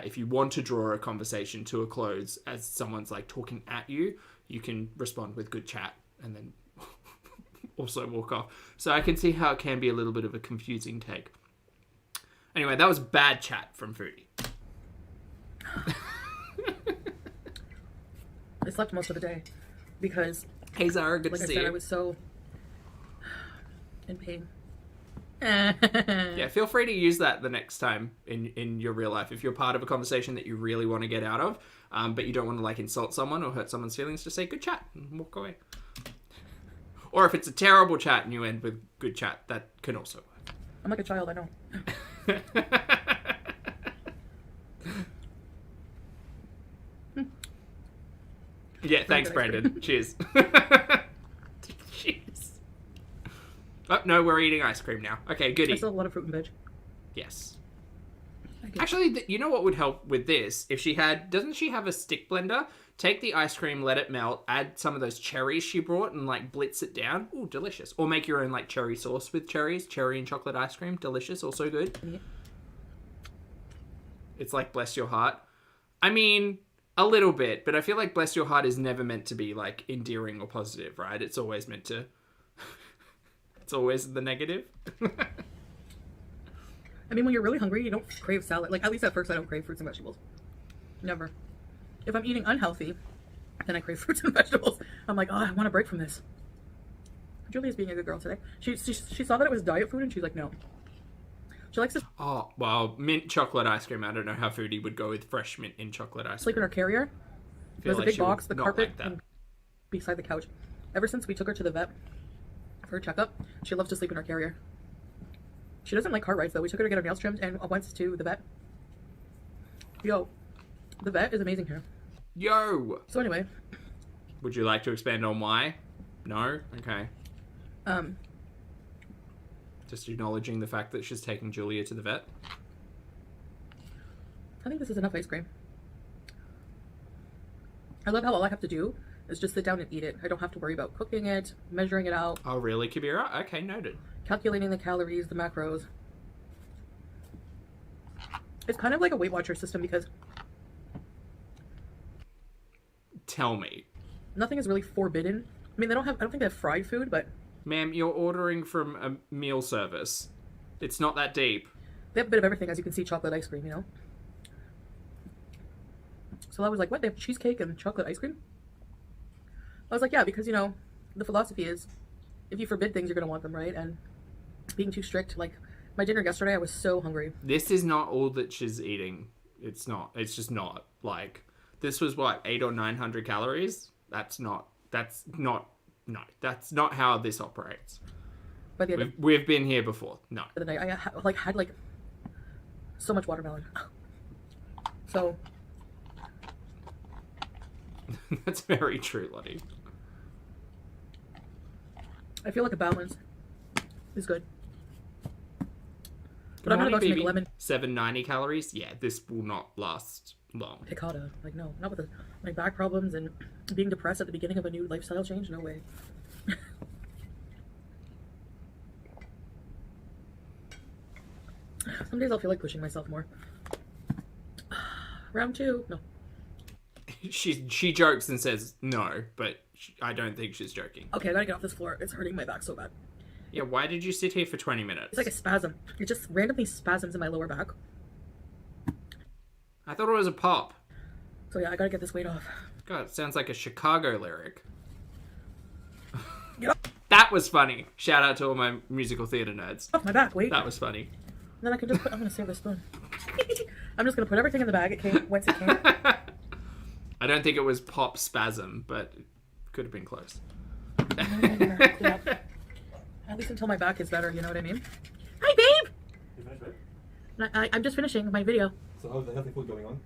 if you want to draw a conversation to a close as someone's like talking at you, you can respond with good chat and then also walk off. So I can see how it can be a little bit of a confusing take. Anyway, that was bad chat from Foodie. I slept most of the day because, Hey Zara, good like to I see said, you. I was so in pain. Yeah, feel free to use that the next time in your real life. If you're part of a conversation that you really want to get out of, but you don't want to like insult someone or hurt someone's feelings, just say good chat and walk away. Or if it's a terrible chat and you end with good chat, that can also work. I'm like a child, I know. Yeah, thanks, good ice cream. Brandon. Cheers. Cheers. Oh, no, we're eating ice cream now. Okay, I goody. still have a lot of fruit and veg. Yes. Okay. Actually, you know what would help with this? If she had... Doesn't she have a stick blender? Take the ice cream, let it melt, add some of those cherries she brought and, like, blitz it down. Ooh, delicious. Or make your own, like, cherry sauce with cherries. Cherry and chocolate ice cream. Delicious. Also good. Yeah. It's like bless your heart. I mean... A little bit, but I feel like bless your heart is never meant to be, like, endearing or positive, right? It's always meant to... It's always the negative. I mean, when you're really hungry, you don't crave salad. Like, at least at first, I don't crave fruits and vegetables. Never. If I'm eating unhealthy, then I crave fruits and vegetables. I'm like, oh, I want a break from this. Julia's being a good girl today. She saw that it was diet food, and she's like, no. She likes to Oh, well, mint chocolate ice cream. I don't know how Foodie would go with fresh mint in chocolate ice sleep cream. in her carrier. I feel There's a like big she would box, the not carpet, like that. and beside the couch. Ever since we took her to the vet for her checkup, she loves to sleep in her carrier. She doesn't like car rides, though. We took her to get her nails trimmed and once to the vet. Yo, the vet is amazing here. Yo! So anyway, Would you like to expand on why? No? Okay. Just acknowledging the fact that she's taking Julia to the vet. I think this is enough ice cream. I love how all I have to do is just sit down and eat it. I don't have to worry about cooking it, measuring it out, Oh, really, Kibira? Okay, noted. calculating the calories, the macros. It's kind of like a Weight Watcher system because Tell me. nothing is really forbidden. I mean, I don't think they have fried food, but Ma'am, you're ordering from a meal service. It's not that deep. they have a bit of everything, as you can see, chocolate ice cream, you know? So I was like, what? They have cheesecake and chocolate ice cream? I was like, yeah, because, you know, the philosophy is if you forbid things, you're going to want them, right? And being too strict, like my dinner yesterday, I was so hungry. This is not all that she's eating. It's not. It's just not. Like, this was what, 800 or 900 calories? That's not how this operates. By the end of We've been here before. No. the night, I had so much watermelon. So That's very true, Lottie. I feel like a balance is good. But Good I'm not morning, about to make baby. lemon 790 calories? Yeah, this will not last long. piccata. Like, no, not with my back problems and being depressed at the beginning of a new lifestyle change. No way. Some days I'll feel like pushing myself more. Round 2. No. She jokes and says no, but I don't think she's joking. Okay, I gotta get off this floor. It's hurting my back so bad. Yeah, why did you sit here for 20 minutes? It's like a spasm. It just randomly spasms in my lower back. I thought it was a pop. So yeah, I gotta get this weight off. God, it sounds like a Chicago lyric. Get off That was funny. Shout out to all my musical theatre nerds. my back, wait. That was funny. Then I can just put, I'm gonna save this spoon. I'm just gonna put everything in the bag. It came whence it came. I don't think it was pop spasm, but it could have been close. Yeah. At least until my back is better, you know what I mean? Hi, babe! You finished, right? I'm just finishing my video. So how's the healthy food going on?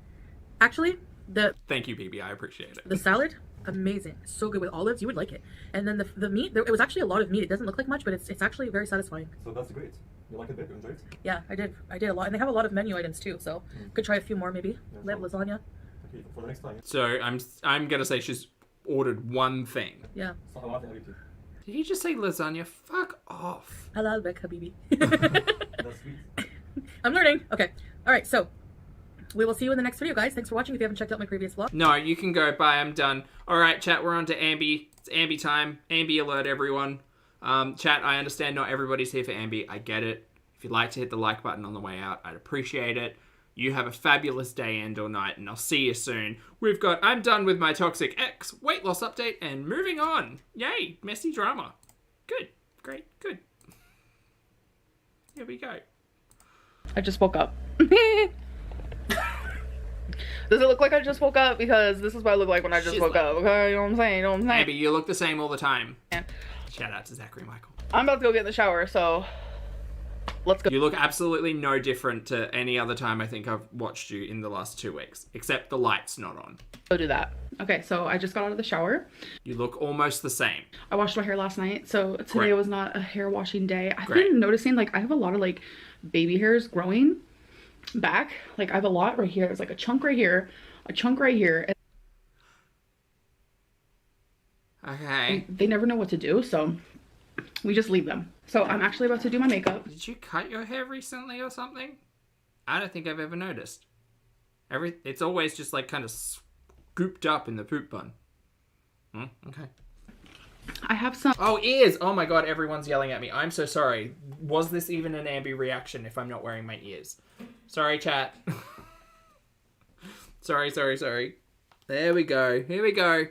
Actually, the Thank you, BB. I appreciate it. the salad, amazing. So good with olives. You would like it. And then the meat, it was actually a lot of meat. It doesn't look like much, but it's actually very satisfying. So that's great. You like it, babe? You enjoy it? Yeah, I did a lot. And they have a lot of menu items too, so could try a few more maybe. Yeah, They have lasagna. Okay, for the next time. So I'm gonna say she's ordered one thing. Yeah. Salawat ya habibti. Did you just say lasagna? Fuck off. Halal bek habibi. That's sweet. I'm learning. Okay. All right, so we will see you in the next video, guys. Thanks for watching. If you haven't checked out my previous vlog. No, you can go. Bye. I'm done. All right, chat. We're on to Ambi. It's Ambi time. Ambi alert, everyone. Chat. I understand not everybody's here for Ambi. I get it. If you'd like to hit the like button on the way out, I'd appreciate it. You have a fabulous day and or night, and I'll see you soon. We've got I'm done with my toxic ex, weight loss update, and moving on. Yay, messy drama. Good, great, good. Here we go. I just woke up. Does it look like I just woke up? Because this is what I look like when I just woke up. Okay, you know what I'm saying? You know what I'm saying? Abby, you look the same all the time. Yeah. Shout out to Zachary Michael. I'm about to go get in the shower, so let's go. You look absolutely no different to any other time I think I've watched you in the last 2 weeks, except the light's not on. Go do that. Okay, so I just got out of the shower. You look almost the same. I washed my hair last night, so today Great. was not a hair washing day. I've Great. been noticing like I have a lot of like baby hairs growing back. Like I have a lot right here. There's like a chunk right here, a chunk right here. Okay. They never know what to do, so we just leave them. So I'm actually about to do my makeup. Did you cut your hair recently or something? I don't think I've ever noticed. It's always just like kind of scooped up in the poop bun. Okay. I have some. Oh, ears! Oh my god, everyone's yelling at me. I'm so sorry. Was this even an Ambi reaction if I'm not wearing my ears? Sorry, chat. Sorry. There we go. Here we go.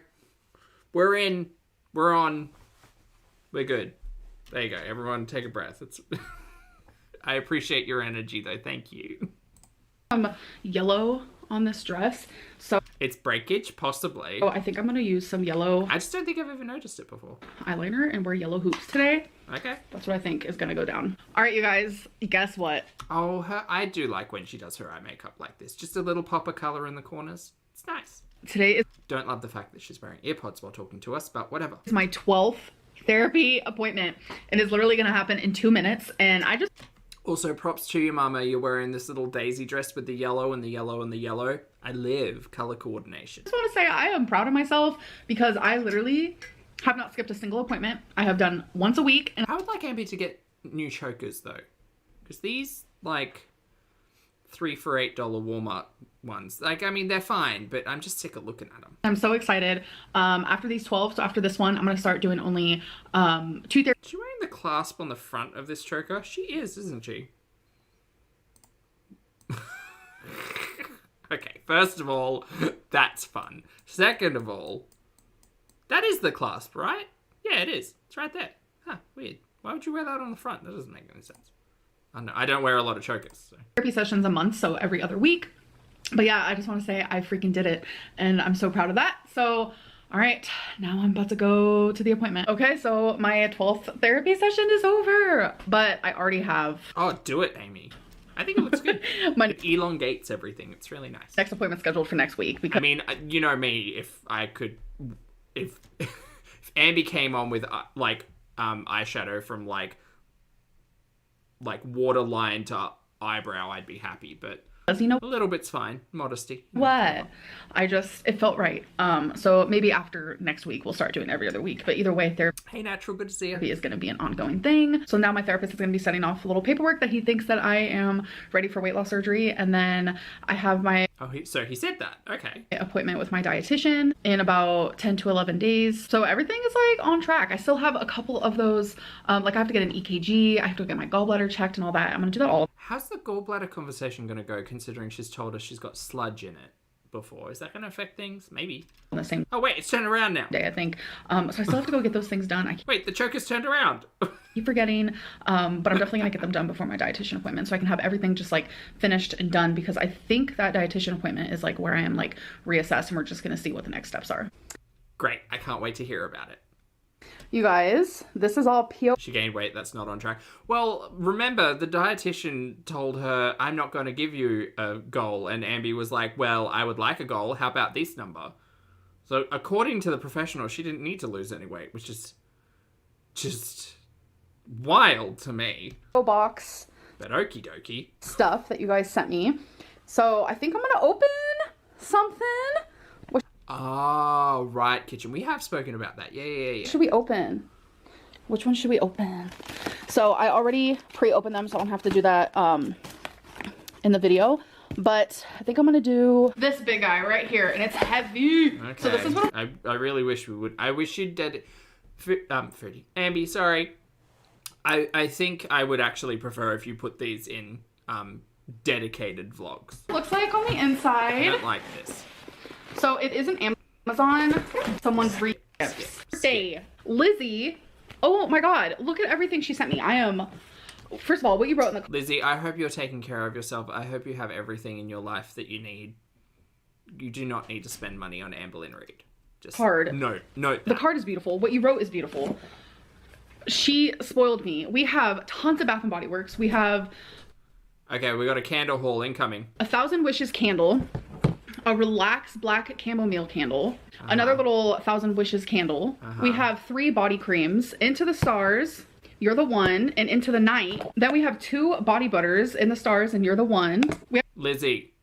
We're in. We're on. We're good. There you go. Everyone take a breath. I appreciate your energy though. Thank you. Yellow on this dress. So It's breakage, possibly. I think I'm going to use some yellow I just don't think I've ever noticed it before. eyeliner and wear yellow hoops today. Okay. That's what I think is going to go down. All right, you guys, guess what? Oh, I do like when she does her eye makeup like this. Just a little pop of color in the corners. It's nice. Today is Don't love the fact that she's wearing earpods while talking to us, but whatever. my 12th therapy appointment and it's literally going to happen in 2 minutes. And I just Also, props to you, Mama. You're wearing this little daisy dress with the yellow and the yellow and the yellow. I live color coordination. want to say I am proud of myself because I literally have not skipped a single appointment. I have done once a week. And I would like Ambi to get new chokers, though. Because these, like, 3 for $8 Walmart ones, like, I mean, they're fine, but I'm just sick of looking at them. I'm so excited. After these 12, so after this one, I'm going to start doing only 2 therapies. Is she wearing the clasp on the front of this choker? She is, isn't she? Okay, first of all, that's fun. Second of all, that is the clasp, right? Yeah, it is. It's right there. Huh, weird. Why would you wear that on the front? That doesn't make any sense. I don't know. I don't wear a lot of chokers. So. Therapy sessions a month, so every other week. But yeah, I just want to say I freaking did it and I'm so proud of that. So all right, now I'm about to go to the appointment. Okay, so my 12th therapy session is over, but I already have Oh, do it, Amy. I think it looks good. my It elongates everything. It's really nice. next appointment scheduled for next week I because mean, you know me. If Ambi came on with eyeshadow from like waterline to eyebrow, I'd be happy. But you know a little bit's fine. Modesty. what? It felt right. So maybe after next week we'll start doing every other week. But either way, therapy Hey, natural. Good to see you. is going to be an ongoing thing. So now my therapist is going to be sending off a little paperwork that he thinks that I am ready for weight loss surgery, and then I have my Oh, so he said that. Okay. appointment with my dietitian in about 10 to 11 days. So everything is like on track. I still have a couple of those, like I have to get an EKG, I have to get my gallbladder checked and all that. I'm gonna do that all. How's the gallbladder conversation going to go, considering she's told us she's got sludge in it before? Is that going to affect things? Maybe. On the same Oh, wait, it's turned around now. day, I think. So I still have to go get those things done. I Wait, the choker's turned around. keep forgetting, but I'm definitely gonna get them done before my dietitian appointment so I can have everything just like finished and done, because I think that dietitian appointment is like where I am like reassessed and we're just gonna see what the next steps are. Great. I can't wait to hear about it. You guys, this is all PO. She gained weight. That's not on track. Well, remember, the dietitian told her, I'm not going to give you a goal. And Ambi was like, well, I would like a goal. How about this number? So according to the professional, she didn't need to lose any weight, which is just wild to me. box But okie dokie. stuff that you guys sent me. So I think I'm gonna open something. Oh, right, kitchen. We have spoken about that. Yeah. Should we open? Which one should we open? So I already pre-opened them, so I don't have to do that in the video. But I think I'm gonna do this big guy right here, and it's heavy. Okay. So this is what I really wish we would. I wish you'd did. Freddie. Ambi, sorry. I think I would actually prefer if you put these in dedicated vlogs. Looks like on the I inside. don't like this. So it is an Amazon. Someone's gifts. Say, Lizzie. Oh my God, look at everything she sent me. First of all, what you wrote in the... Lizzie, I hope you're taking care of yourself. I hope you have everything in your life that you need. You do not need to spend money on Amberlynn Reid. Just card. Note that. The card is beautiful. What you wrote is beautiful. She spoiled me. We have tons of Bath and Body Works. We have... Okay, we got a candle haul incoming. 1,000 Wishes candle. A Relax Black Chamomile candle. Another little 1,000 Wishes candle. We have 3 body creams. Into the Stars, You're the One, and Into the Night. Then we have 2 body butters, In the Stars and You're the One. We Lizzie.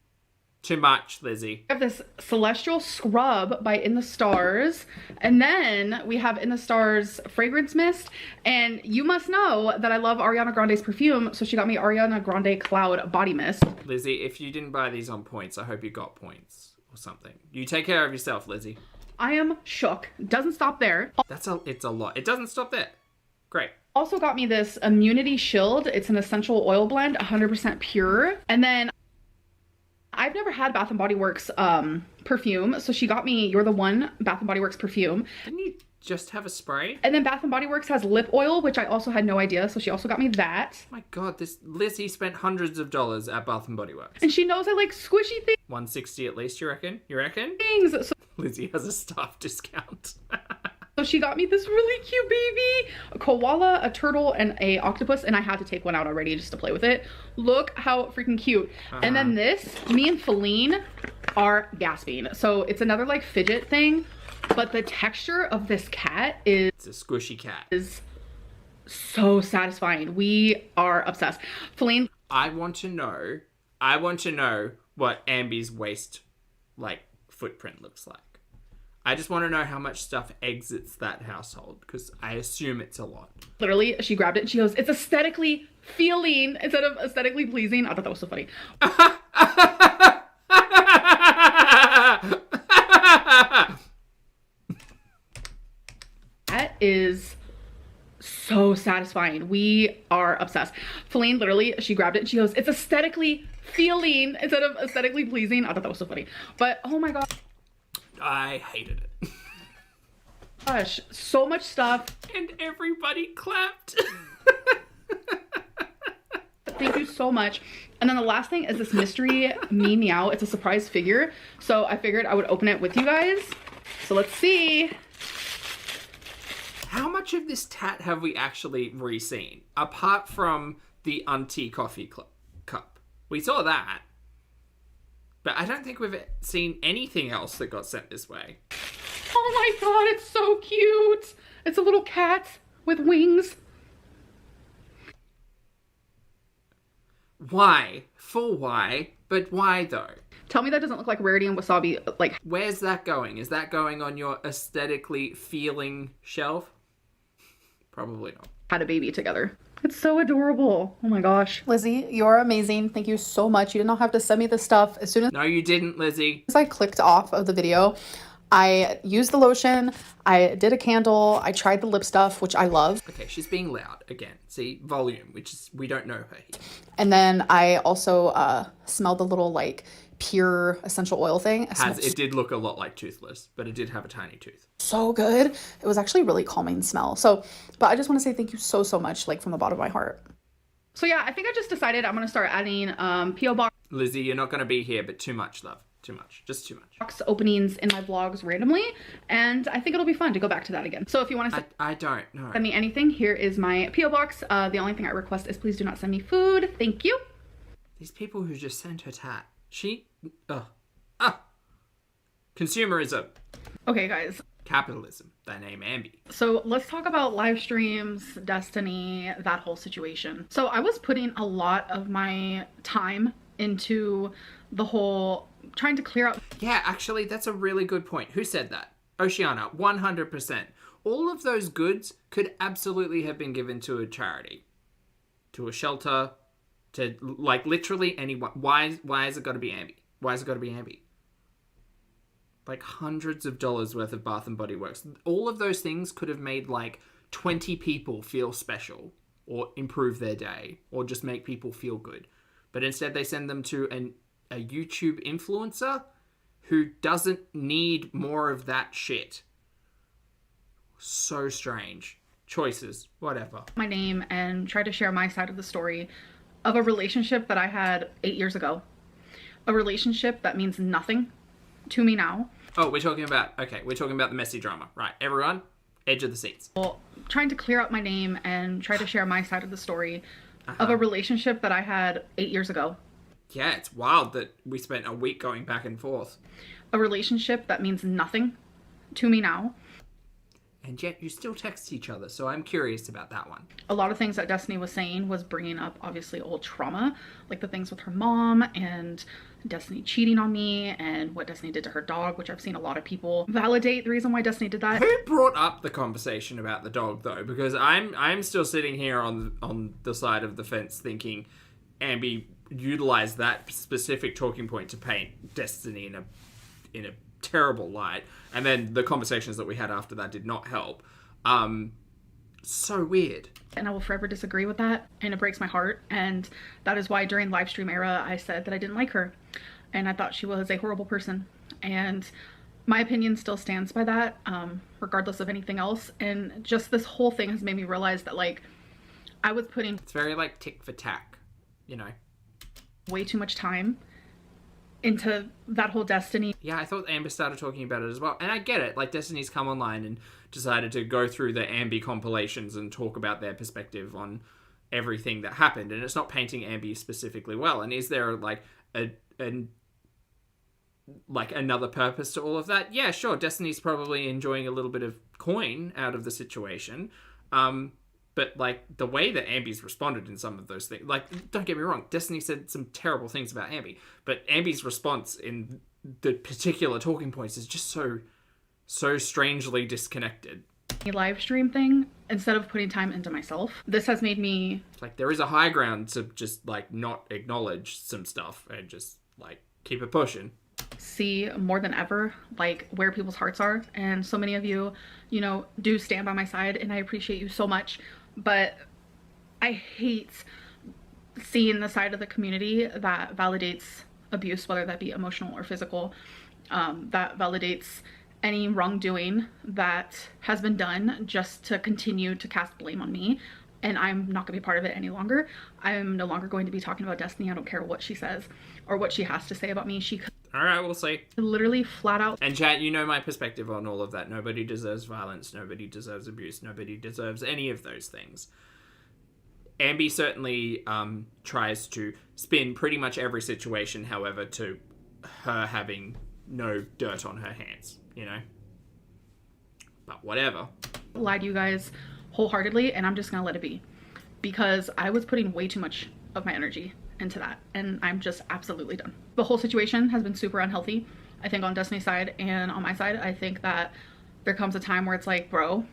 Too much, Lizzie. have this Celestial Scrub by In the Stars. And then we have In the Stars Fragrance Mist. And you must know that I love Ariana Grande's perfume, so she got me Ariana Grande Cloud Body Mist. Lizzie, if you didn't buy these on points, I hope you got points or something. You take care of yourself, Lizzie. I am shook. Doesn't stop there. It's a lot. It doesn't stop there. Great. Also got me this Immunity Shield. It's an essential oil blend, 100% pure. And then I've never had Bath and Body Works perfume, so she got me You're the One Bath and Body Works perfume. Didn't you just have a spray? And then Bath and Body Works has lip oil, which I also had no idea, so she also got me that. My God, this Lizzie spent hundreds of dollars at Bath and Body Works. And she knows I like squishy 160 at least, you reckon? You reckon? things. So Lizzie has a staff discount. So she got me this really cute baby, a koala, a turtle, and a octopus, and I had to take one out already just to play with it. Look how freaking cute. And then this, me and Feline are gasping. So it's another like fidget thing, but the texture of this cat is... It's a squishy cat. ...is so satisfying. We are obsessed. Feline... I want to know what Ambi's waist, like, footprint looks like. I just want to know how much stuff exits that household, because I assume it's a lot. Literally, she grabbed it and she goes, it's aesthetically feeling instead of aesthetically pleasing. I thought that was so funny. That is so satisfying. We are obsessed. Feline, literally, she grabbed it and she goes, it's aesthetically feeling instead of aesthetically pleasing. I thought that was so funny. But, oh my God. I hated it. Gosh, so much stuff. And everybody clapped. Thank you so much. And then the last thing is this mystery me meow. It's a surprise figure. So I figured I would open it with you guys. So let's see. How much of this tat have we actually re-seen? Apart from the auntie coffee cup. We saw that. But I don't think we've seen anything else that got sent this way. Oh my God, it's so cute. It's a little cat with wings. Why? For why? But why though? Tell me that doesn't look like Rarity and Wasabi. Like, where's that going? Is that going on your aesthetically feeling shelf? Probably not. Had a baby together. It's so adorable. Oh my gosh. Lizzie, you're amazing. Thank you so much. You did not have to send me this stuff. As soon as No, you didn't, Lizzie. I clicked off of the video, I used the lotion, I did a candle, I tried the lip stuff, which I love. Okay, she's being loud again. See, volume, which is, we don't know her here. And then I also smelled the little like pure essential oil thing. It did look a lot like Toothless, but it did have a tiny tooth. So good. It was actually really calming smell. So, but I just want to say thank you so, so much, like from the bottom of my heart. So yeah, I think I just decided I'm going to start adding P.O. Box Lizzie, you're not going to be here, but too much, love. Too much. Just too much. Openings in my vlogs randomly, and I think it'll be fun to go back to that again. So if you want to I don't know. send me anything, here is my P.O. box. The only thing I request is please do not send me food. Thank you. These people who just sent her tat. Consumerism. Okay, guys. Capitalism. That name Ambi. So let's talk about live streams, Destiny, that whole situation. So I was putting a lot of my time into the whole trying to clear out. Yeah, actually, that's a really good point. Who said that? Oceana, 100%. All of those goods could absolutely have been given to a charity, to a shelter, to like literally anyone. Why has it got to be Ambi? Why has it got to be Ambi? Like hundreds of dollars worth of Bath and Body Works. All of those things could have made like 20 people feel special or improve their day or just make people feel good. but instead they send them to a YouTube influencer who doesn't need more of that shit. So strange. Choices, whatever. My name and try to share my side of the story of a relationship that I had 8 years ago. A relationship that means nothing to me now. Oh, we're talking about the messy drama. Right, everyone, edge of the seats. Well, trying to clear up my name and try to share my side of the story of a relationship that I had 8 years ago. Yeah, it's wild that we spent a week going back and forth. A relationship that means nothing to me now. And yet you still text each other, so I'm curious about that one. A lot of things that Destiny was saying was bringing up obviously old trauma, like the things with her mom and Destiny cheating on me and what Destiny did to her dog, which I've seen a lot of people validate the reason why Destiny did that. Who brought up the conversation about the dog though? Because I'm still sitting here on the side of the fence thinking Ambi utilized that specific talking point to paint Destiny in a terrible light, and then the conversations that we had after that did not help. So weird. And I will forever disagree with that, and it breaks my heart, and that is why during live stream era I said that I didn't like her and I thought she was a horrible person, and my opinion still stands by that, regardless of anything else. And just this whole thing has made me realize that, like, I was putting It's very like tick for tack, you know. way too much time into that whole Destiny. Yeah, I thought Amber started talking about it as well. And I get it. Like, Destiny's come online and decided to go through the Ambi compilations and talk about their perspective on everything that happened. And it's not painting Ambi specifically well. And is there, like, another purpose to all of that? Yeah, sure. Destiny's probably enjoying a little bit of coin out of the situation. But, like, the way that Ambi's responded in some of those things... Like, don't get me wrong, Destiny said some terrible things about Ambi, but Ambi's response in the particular talking points is just so strangely disconnected. Live stream thing, instead of putting time into myself, this has made me... Like, there is a high ground to just, like, not acknowledge some stuff and just, like, keep it pushing. See more than ever, like, where people's hearts are. And so many of you, you know, do stand by my side, and I appreciate you so much. But I hate seeing the side of the community that validates abuse, whether that be emotional or physical, that validates any wrongdoing that has been done just to continue to cast blame on me. And I'm not gonna be part of it any longer. I'm no longer going to be talking about Destiny. I don't care what she says or what she has to say about me. She could Alright, we'll see. literally flat out... And chat, you know my perspective on all of that. Nobody deserves violence. Nobody deserves abuse. Nobody deserves any of those things. Ambi certainly tries to spin pretty much every situation, however, to her having no dirt on her hands, you know? But whatever. Lie to you guys wholeheartedly, and I'm just gonna let it be. Because I was putting way too much of my energy into that, and I'm just absolutely done. The whole situation has been super unhealthy, I think, on Destiny's side and on my side. I think that there comes a time where it's like, bro,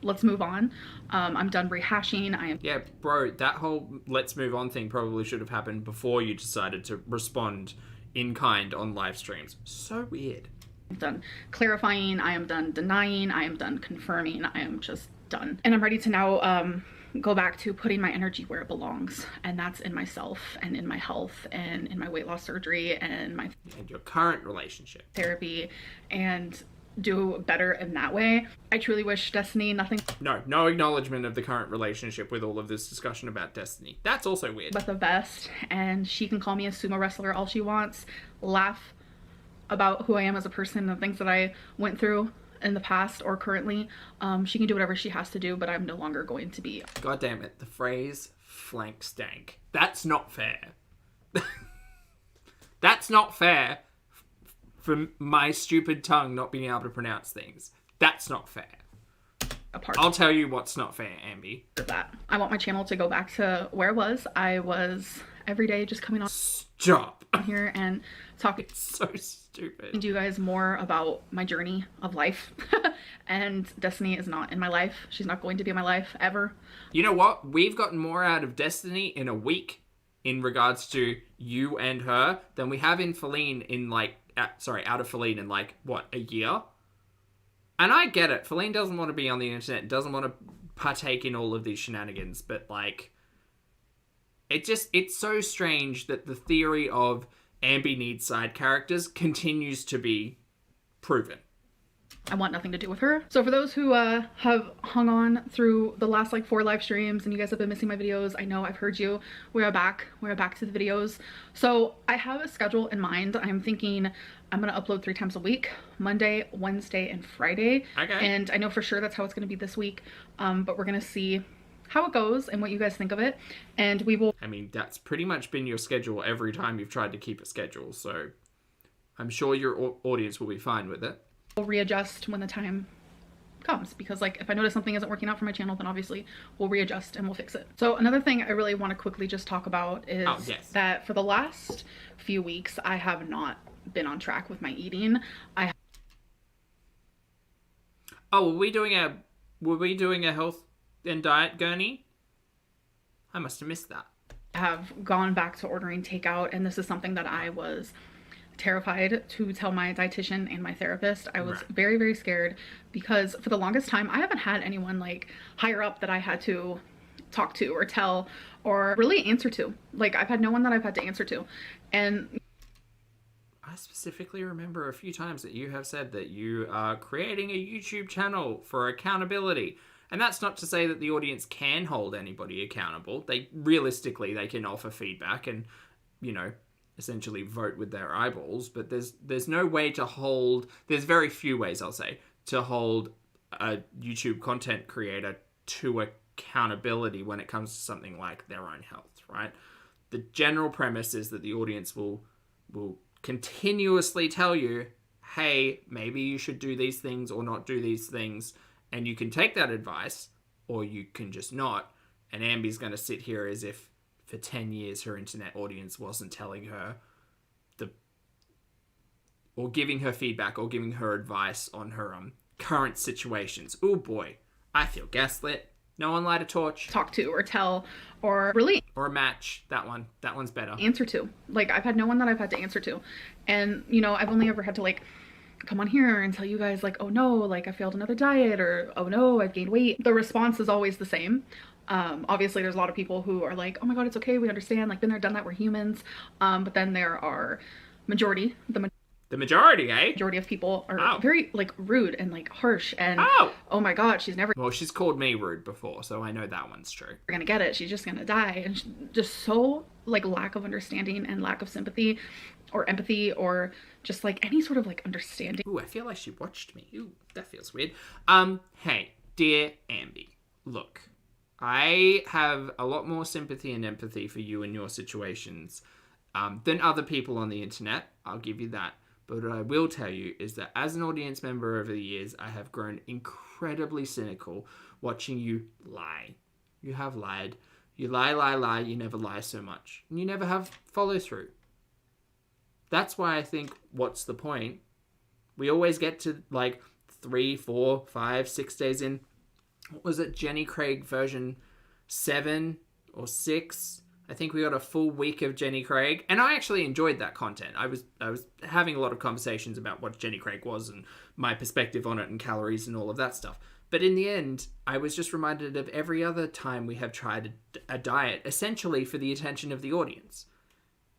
let's move on. I'm done rehashing. Yeah, bro, that whole let's move on thing probably should have happened before you decided to respond in kind on live streams. So weird. I'm done clarifying. I am done denying. I am done confirming. I am just done. And I'm ready to now go back to putting my energy where it belongs, and that's in myself and in my health and in my weight loss surgery and my your current relationship therapy, and do better in that way. I truly wish Destiny nothing no acknowledgement of the current relationship with all of this discussion about Destiny. That's also weird. but the best, and she can call me a sumo wrestler all she wants, laugh about who I am as a person and the things that I went through in the past or currently. She can do whatever she has to do, but I'm no longer going to be. God damn it, the phrase flank stank. That's not fair. That's not fair for my stupid tongue not being able to pronounce things. That's not fair. Apart I'll tell you what's not fair, Ambi. of that, I want my channel to go back to where it was. I was every day just coming on Stop. here and talking So stupid. to you guys more about my journey of life. And Destiny is not in my life. She's not going to be in my life ever. You know what? We've gotten more out of Destiny in a week in regards to you and her than we have in Feline in like, out of Feline in like, what, a year? And I get it. Feline doesn't want to be on the internet, doesn't want to partake in all of these shenanigans, but like, It's so strange that the theory of Ambi needs side characters continues to be proven. I want nothing to do with her. So for those who have hung on through the last like 4 live streams and you guys have been missing my videos, I know I've heard you. We are back to the videos. So I have a schedule in mind. I'm thinking I'm gonna upload 3 times a week, Monday, Wednesday, and Friday. Okay. And I know for sure that's how it's gonna be this week. But we're gonna see how it goes and what you guys think of it. And we will... I mean, that's pretty much been your schedule every time you've tried to keep a schedule. So I'm sure your audience will be fine with it. We'll readjust when the time comes, because like if I notice something isn't working out for my channel, then obviously we'll readjust and we'll fix it. So another thing I really want to quickly just talk about is that for the last few weeks I have not been on track with my eating. Were we doing a health and diet gurney? I must have missed that. I have gone back to ordering takeout, and this is something that I was terrified to tell my dietitian and my therapist. I was very, very scared because for the longest time I haven't had anyone like higher up that I had to talk to or tell or really answer to. Like I've had no one that I've had to answer to. And I specifically remember a few times that you have said that you are creating a YouTube channel for accountability. And that's not to say that the audience can hold anybody accountable. They can offer feedback and, you know, essentially vote with their eyeballs, but there's no way to hold, there's very few ways, I'll say, to hold a YouTube content creator to accountability when it comes to something like their own health, right? The general premise is that the audience will continuously tell you, hey, maybe you should do these things or not do these things, and you can take that advice or you can just not. And Ambi's going to sit here as if for 10 years her internet audience wasn't telling her or giving her feedback or giving her advice on her current situations. Oh boy, I feel gaslit. No one light a torch. Talk to or tell or really... Or a match. That one's better. Answer to. Like I've had no one that I've had to answer to. And you know, I've only ever had to like come on here and tell you guys like, oh no, like I failed another diet, or oh no, I've gained weight. The response is always the same. Obviously there's a lot of people who are like, oh my god, it's okay, we understand, like been there, done that, we're humans. But then there are the majority, majority of people are very like rude and like harsh and oh my god, she's called me rude before, so I know that one's true. We're gonna get it, she's just gonna die. And just so like lack of understanding and lack of sympathy or empathy or just like any sort of like understanding. Ooh, I feel like she watched me. Ooh, that feels weird. Hey, dear Ambi, look, I have a lot more sympathy and empathy for you and your situations than other people on the internet. I'll give you that. But what I will tell you is that as an audience member over the years, I have grown incredibly cynical watching you lie. You have lied. You lie. You never lie so much. And you never have follow through. That's why I think, what's the point? We always get to like 3, 4, 5, 6 days in. What was it? Jenny Craig version 7 or 6. I think we got a full week of Jenny Craig, and I actually enjoyed that content. I was having a lot of conversations about what Jenny Craig was and my perspective on it and calories and all of that stuff. But in the end, I was just reminded of every other time we have tried a diet, essentially for the attention of the audience.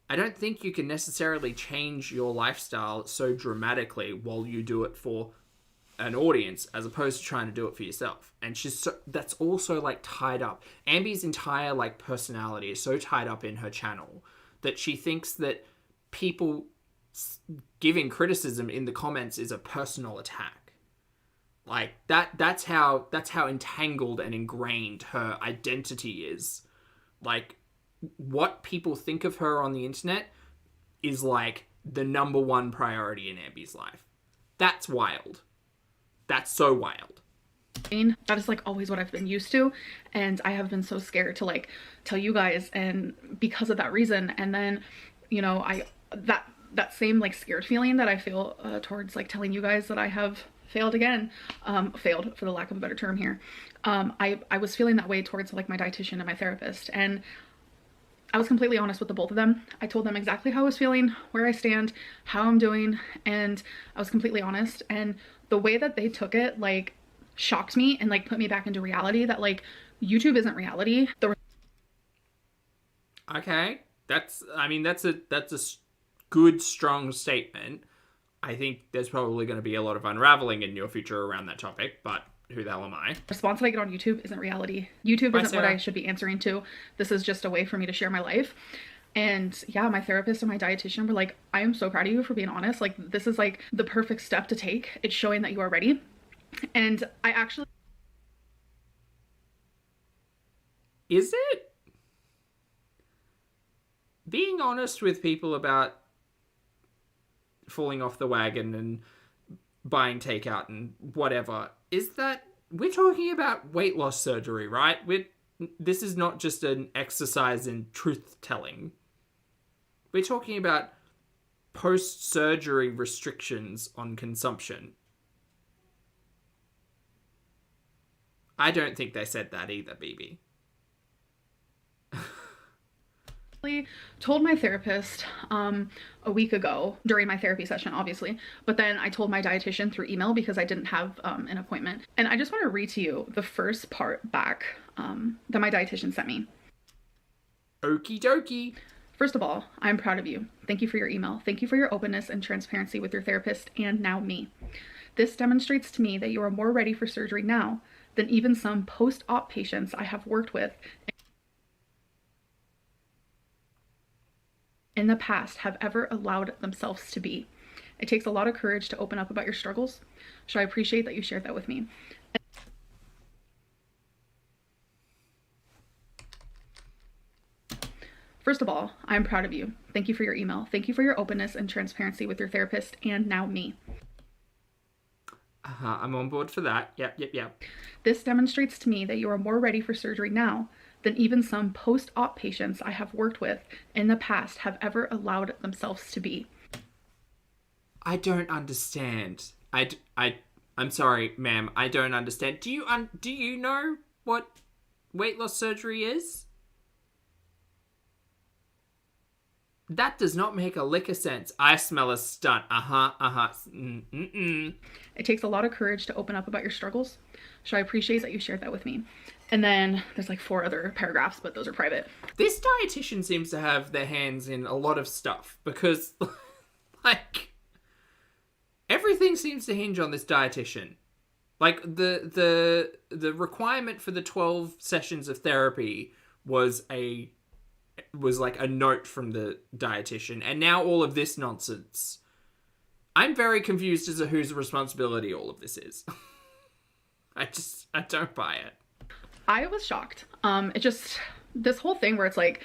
I don't think you can necessarily change your lifestyle so dramatically while you do it for an audience as opposed to trying to do it for yourself. And that's also like tied up. Ambi's entire like personality is so tied up in her channel that she thinks that people giving criticism in the comments is a personal attack. Like that's how entangled and ingrained her identity is. Like what people think of her on the internet is like the number one priority in Ambi's life. That's wild. That's so wild. That is like always what I've been used to, and I have been so scared to like tell you guys, and because of that reason. And then, you know, that same like scared feeling that I feel towards like telling you guys that I have failed again, failed for the lack of a better term here. I was feeling that way towards like my dietitian and my therapist, and I was completely honest with the both of them. I told them exactly how I was feeling, where I stand, how I'm doing, and I was completely honest. And the way that they took it like shocked me and like put me back into reality that like YouTube isn't reality. Okay. That's a good, strong statement. I think there's probably going to be a lot of unraveling in your future around that topic, but who the hell am I? Response that I get on YouTube isn't reality. YouTube isn't what I should be answering to. This is just a way for me to share my life. And yeah, my therapist and my dietitian were like, I am so proud of you for being honest. Like, this is like the perfect step to take. It's showing that you are ready. And I actually... Is it? Being honest with people about falling off the wagon and buying takeout and whatever, is that... We're talking about weight loss surgery, right? This is not just an exercise in truth-telling. We're talking about post-surgery restrictions on consumption. I don't think they said that either, BB. Told my therapist a week ago during my therapy session, obviously, but then I told my dietitian through email because I didn't have an appointment. And I just want to read to you the first part back that my dietitian sent me. Okie dokie. First of all, I'm proud of you. Thank you for your email. Thank you for your openness and transparency with your therapist and now me. This demonstrates to me that you are more ready for surgery now than even some post-op patients I have worked with in the past have ever allowed themselves to be. It takes a lot of courage to open up about your struggles, so I appreciate that you shared that with me. First of all, I'm proud of you. Thank you for your email. Thank you for your openness and transparency with your therapist and now me. I'm on board for that. Yep. This demonstrates to me that you are more ready for surgery now than even some post-op patients I have worked with in the past have ever allowed themselves to be. I don't understand. I'm sorry, ma'am. I don't understand. Do you know what weight loss surgery is? That does not make a lick of sense. I smell a stunt. It takes a lot of courage to open up about your struggles, so I appreciate that you shared that with me. And then there's like 4 other paragraphs, but those are private. This dietitian seems to have their hands in a lot of stuff because, like, everything seems to hinge on this dietitian. Like, the requirement for the 12 sessions of therapy was like a note from the dietitian, and now all of this nonsense. I'm very confused as to whose responsibility all of this is. I don't buy it. I was shocked. This whole thing where it's like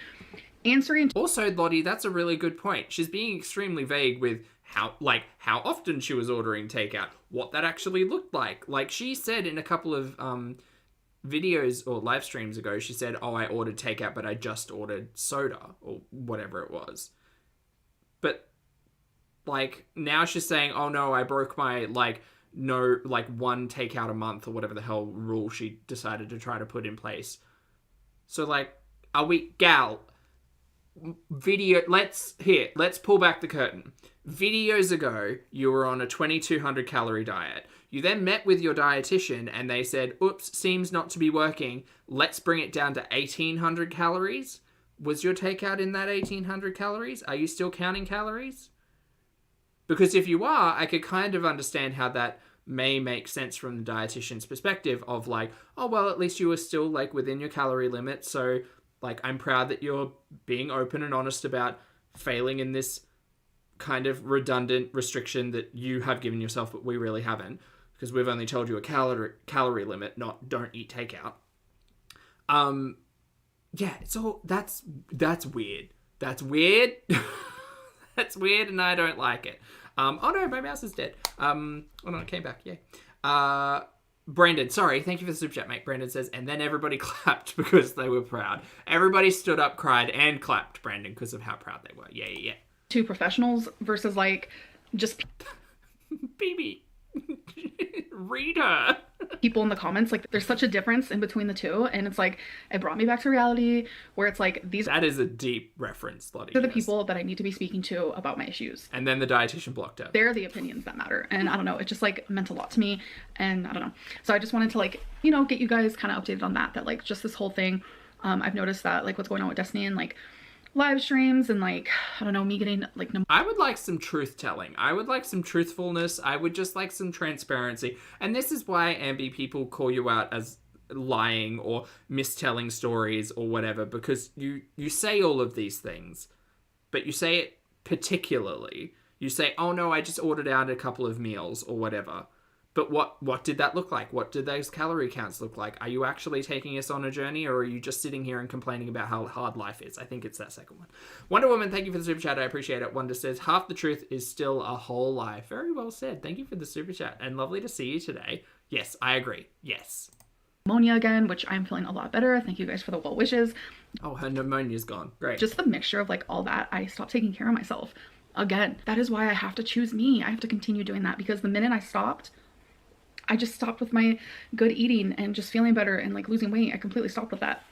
answering. Also, Lottie, that's a really good point. She's being extremely vague with how often she was ordering takeout, what that actually looked like. Like, she said in a couple of videos or live streams ago, she said, oh, I ordered takeout, but I just ordered soda or whatever it was. But, like, now she's saying, oh no, I broke my, one takeout a month or whatever the hell rule she decided to try to put in place. So, like, let's pull back the curtain. Videos ago, you were on a 2,200 calorie diet. You then met with your dietitian and they said, oops, seems not to be working. Let's bring it down to 1,800 calories. Was your takeout in that 1,800 calories? Are you still counting calories? Because if you are, I could kind of understand how that may make sense from the dietitian's perspective of like, oh, well, at least you were still like within your calorie limit. So like, I'm proud that you're being open and honest about failing in this kind of redundant restriction that you have given yourself, but we really haven't. Because we've only told you a calorie limit, not don't eat takeout. Yeah, it's all that's weird. That's weird. That's weird, and I don't like it. Oh no, my mouse is dead. Oh no, it came back. Yay. Brandon, sorry, thank you for the super chat, mate. Brandon says, and then everybody clapped because they were proud. Everybody stood up, cried, and clapped, Brandon, because of how proud they were. Yeah. To professionals versus like just BB. Read her. People in the comments, like there's such a difference in between the two, and it's like it brought me back to reality where it's like that is a deep reference, Lottie. They're the people that I need to be speaking to about my issues. And then the dietitian blocked her. They're the opinions that matter, and I don't know, it just like meant a lot to me, and I don't know. So I just wanted to like, you know, get you guys kind of updated on that like just this whole thing. I've noticed that like what's going on with Destiny, and like live streams and like, I don't know, me getting like I would like some truth telling. I would like some truthfulness. I would just like some transparency. And this is why, Ambi, people call you out as lying or mistelling stories or whatever, because you say all of these things, but you say it particularly. You say, oh no, I just ordered out a couple of meals or whatever. But what did that look like? What did those calorie counts look like? Are you actually taking us on a journey, or are you just sitting here and complaining about how hard life is? I think it's that second one. Wonder Woman, thank you for the super chat. I appreciate it. Wonder says, half the truth is still a whole lie. Very well said. Thank you for the super chat, and lovely to see you today. Yes, I agree. Yes. pneumonia again, which I'm feeling a lot better. Thank you guys for the well wishes. Oh, her pneumonia's gone. Great. Just the mixture of like all that, I stopped taking care of myself. Again, that is why I have to choose me. I have to continue doing that, because the minute I stopped, I just stopped with my good eating and just feeling better and like losing weight. I completely stopped with that.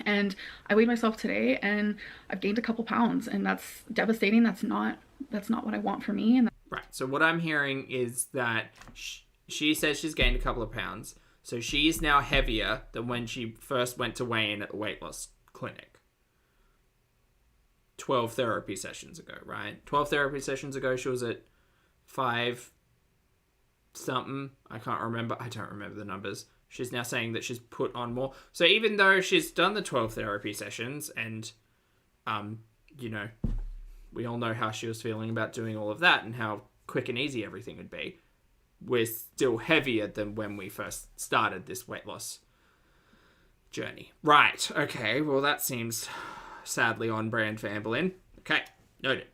And I weighed myself today and I've gained a couple pounds, and that's devastating. That's not what I want for me. And right. So what I'm hearing is that she says she's gained a couple of pounds. So she's now heavier than when she first went to weigh in at the weight loss clinic 12 therapy sessions ago, right? 12 therapy sessions ago, she was at 5 something. I can't remember. I don't remember the numbers. She's now saying that she's put on more. So even though she's done the 12 therapy sessions and, you know, we all know how she was feeling about doing all of that and how quick and easy everything would be, we're still heavier than when we first started this weight loss journey. Right. Okay. Well, that seems sadly on brand for Amberlynn. Okay. Noted.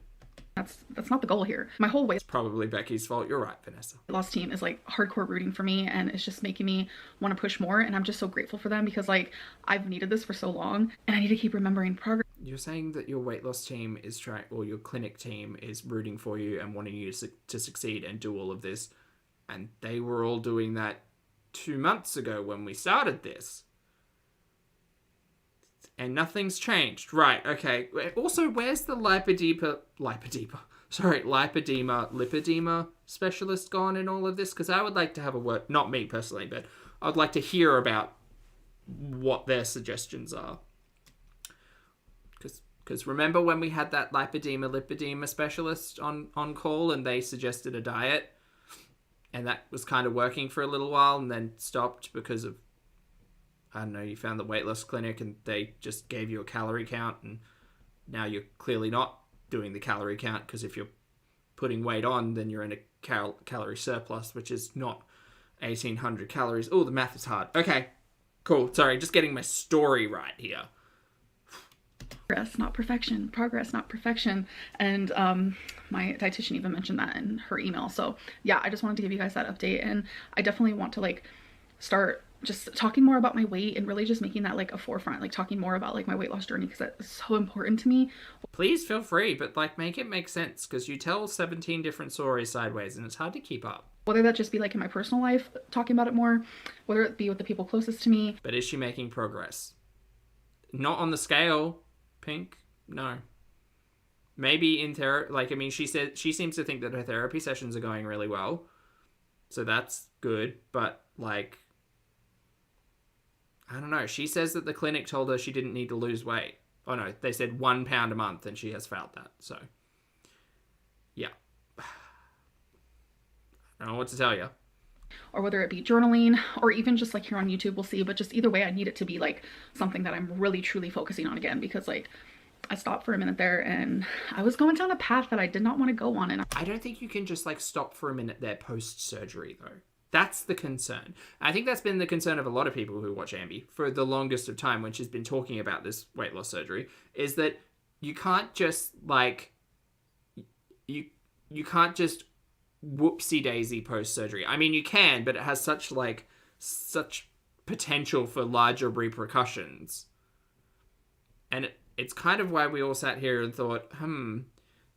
that's not the goal here. My whole weight It's probably Becky's fault. You're right, Vanessa. loss team is like hardcore rooting for me, and it's just making me want to push more. And I'm just so grateful for them, because like I've needed this for so long, and I need to keep remembering progress. You're saying that your weight loss team is trying, or your clinic team is rooting for you and wanting you to succeed and do all of this. And they were all doing that 2 months ago when we started this. And nothing's changed. Right, okay. Also, where's the lipedema specialist gone in all of this? Because I would like to have a word, not me personally, but I would like to hear about what their suggestions are. Because remember when we had that lipedema specialist on call and they suggested a diet? And that was kind of working for a little while and then stopped because of, I don't know, you found the weight loss clinic and they just gave you a calorie count, and now you're clearly not doing the calorie count, because if you're putting weight on, then you're in a calorie surplus, which is not 1,800 calories. Oh, the math is hard. Okay, cool. Sorry, just getting my story right here. Progress, not perfection. Progress, not perfection. And my dietitian even mentioned that in her email. So yeah, I just wanted to give you guys that update, and I definitely want to like start just talking more about my weight and really just making that like a forefront, like talking more about like my weight loss journey, because that's so important to me. Please feel free, but like make it make sense, because you tell 17 different stories sideways and it's hard to keep up. Whether that just be like in my personal life, talking about it more, whether it be with the people closest to me. But is she making progress? Not on the scale, Pink. No. Maybe in therapy, like, I mean, she said she seems to think that her therapy sessions are going really well. So that's good, but like, I don't know. She says that the clinic told her she didn't need to lose weight. Oh no, they said 1 pound a month and she has failed that. So, yeah. I don't know what to tell you. Or whether it be journaling or even just like here on YouTube, we'll see. But just either way, I need it to be like something that I'm really truly focusing on again, because like I stopped for a minute there and I was going down a path that I did not want to go on. And I don't think you can just like stop for a minute there post-surgery though. That's the concern. I think that's been the concern of a lot of people who watch Ambi for the longest of time when she's been talking about this weight loss surgery, is that you can't just like, you can't just whoopsie daisy post-surgery. I mean, you can, but it has such potential for larger repercussions. And it's kind of why we all sat here and thought,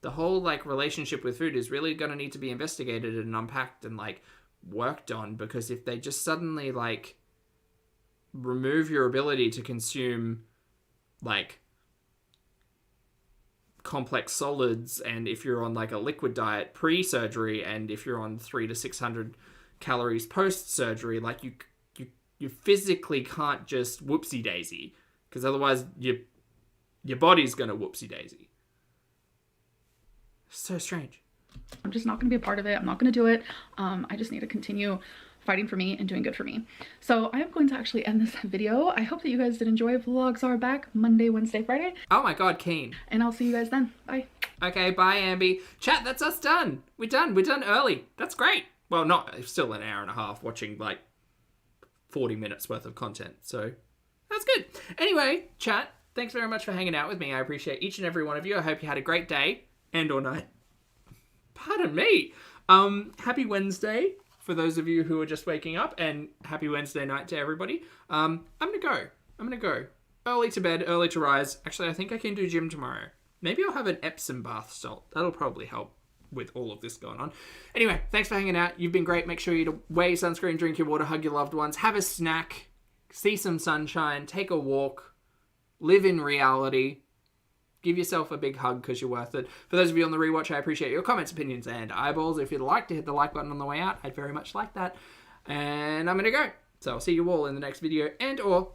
the whole like relationship with food is really going to need to be investigated and unpacked and like worked on, because if they just suddenly like remove your ability to consume like complex solids, and if you're on like a liquid diet pre-surgery, and if you're on 300 to 600 calories post-surgery, like you physically can't just whoopsie daisy, because otherwise your body's gonna whoopsie daisy. So strange. I'm just not going to be a part of it. I'm not going to do it. I just need to continue fighting for me and doing good for me. So I am going to actually end this video. I hope that you guys did enjoy. Vlogs are back Monday, Wednesday, Friday. Oh my god, keen. And I'll see you guys then. Bye. Okay, bye, Amby. Chat, that's us done. We're done. We're done early. That's great. Well, not still an hour and a half watching like 40 minutes worth of content. So that's good. Anyway, chat, thanks very much for hanging out with me. I appreciate each and every one of you. I hope you had a great day and or night. Pardon me. Happy Wednesday for those of you who are just waking up, and happy Wednesday night to everybody. I'm gonna go. Early to bed, early to rise. Actually, I think I can do gym tomorrow. Maybe I'll have an Epsom bath salt. That'll probably help with all of this going on. Anyway, thanks for hanging out. You've been great. Make sure you wear your sunscreen, drink your water, hug your loved ones, have a snack, see some sunshine, take a walk, live in reality. Give yourself a big hug because you're worth it. For those of you on the rewatch, I appreciate your comments, opinions, and eyeballs. If you'd like to hit the like button on the way out, I'd very much like that. And I'm going to go. So I'll see you all in the next video and or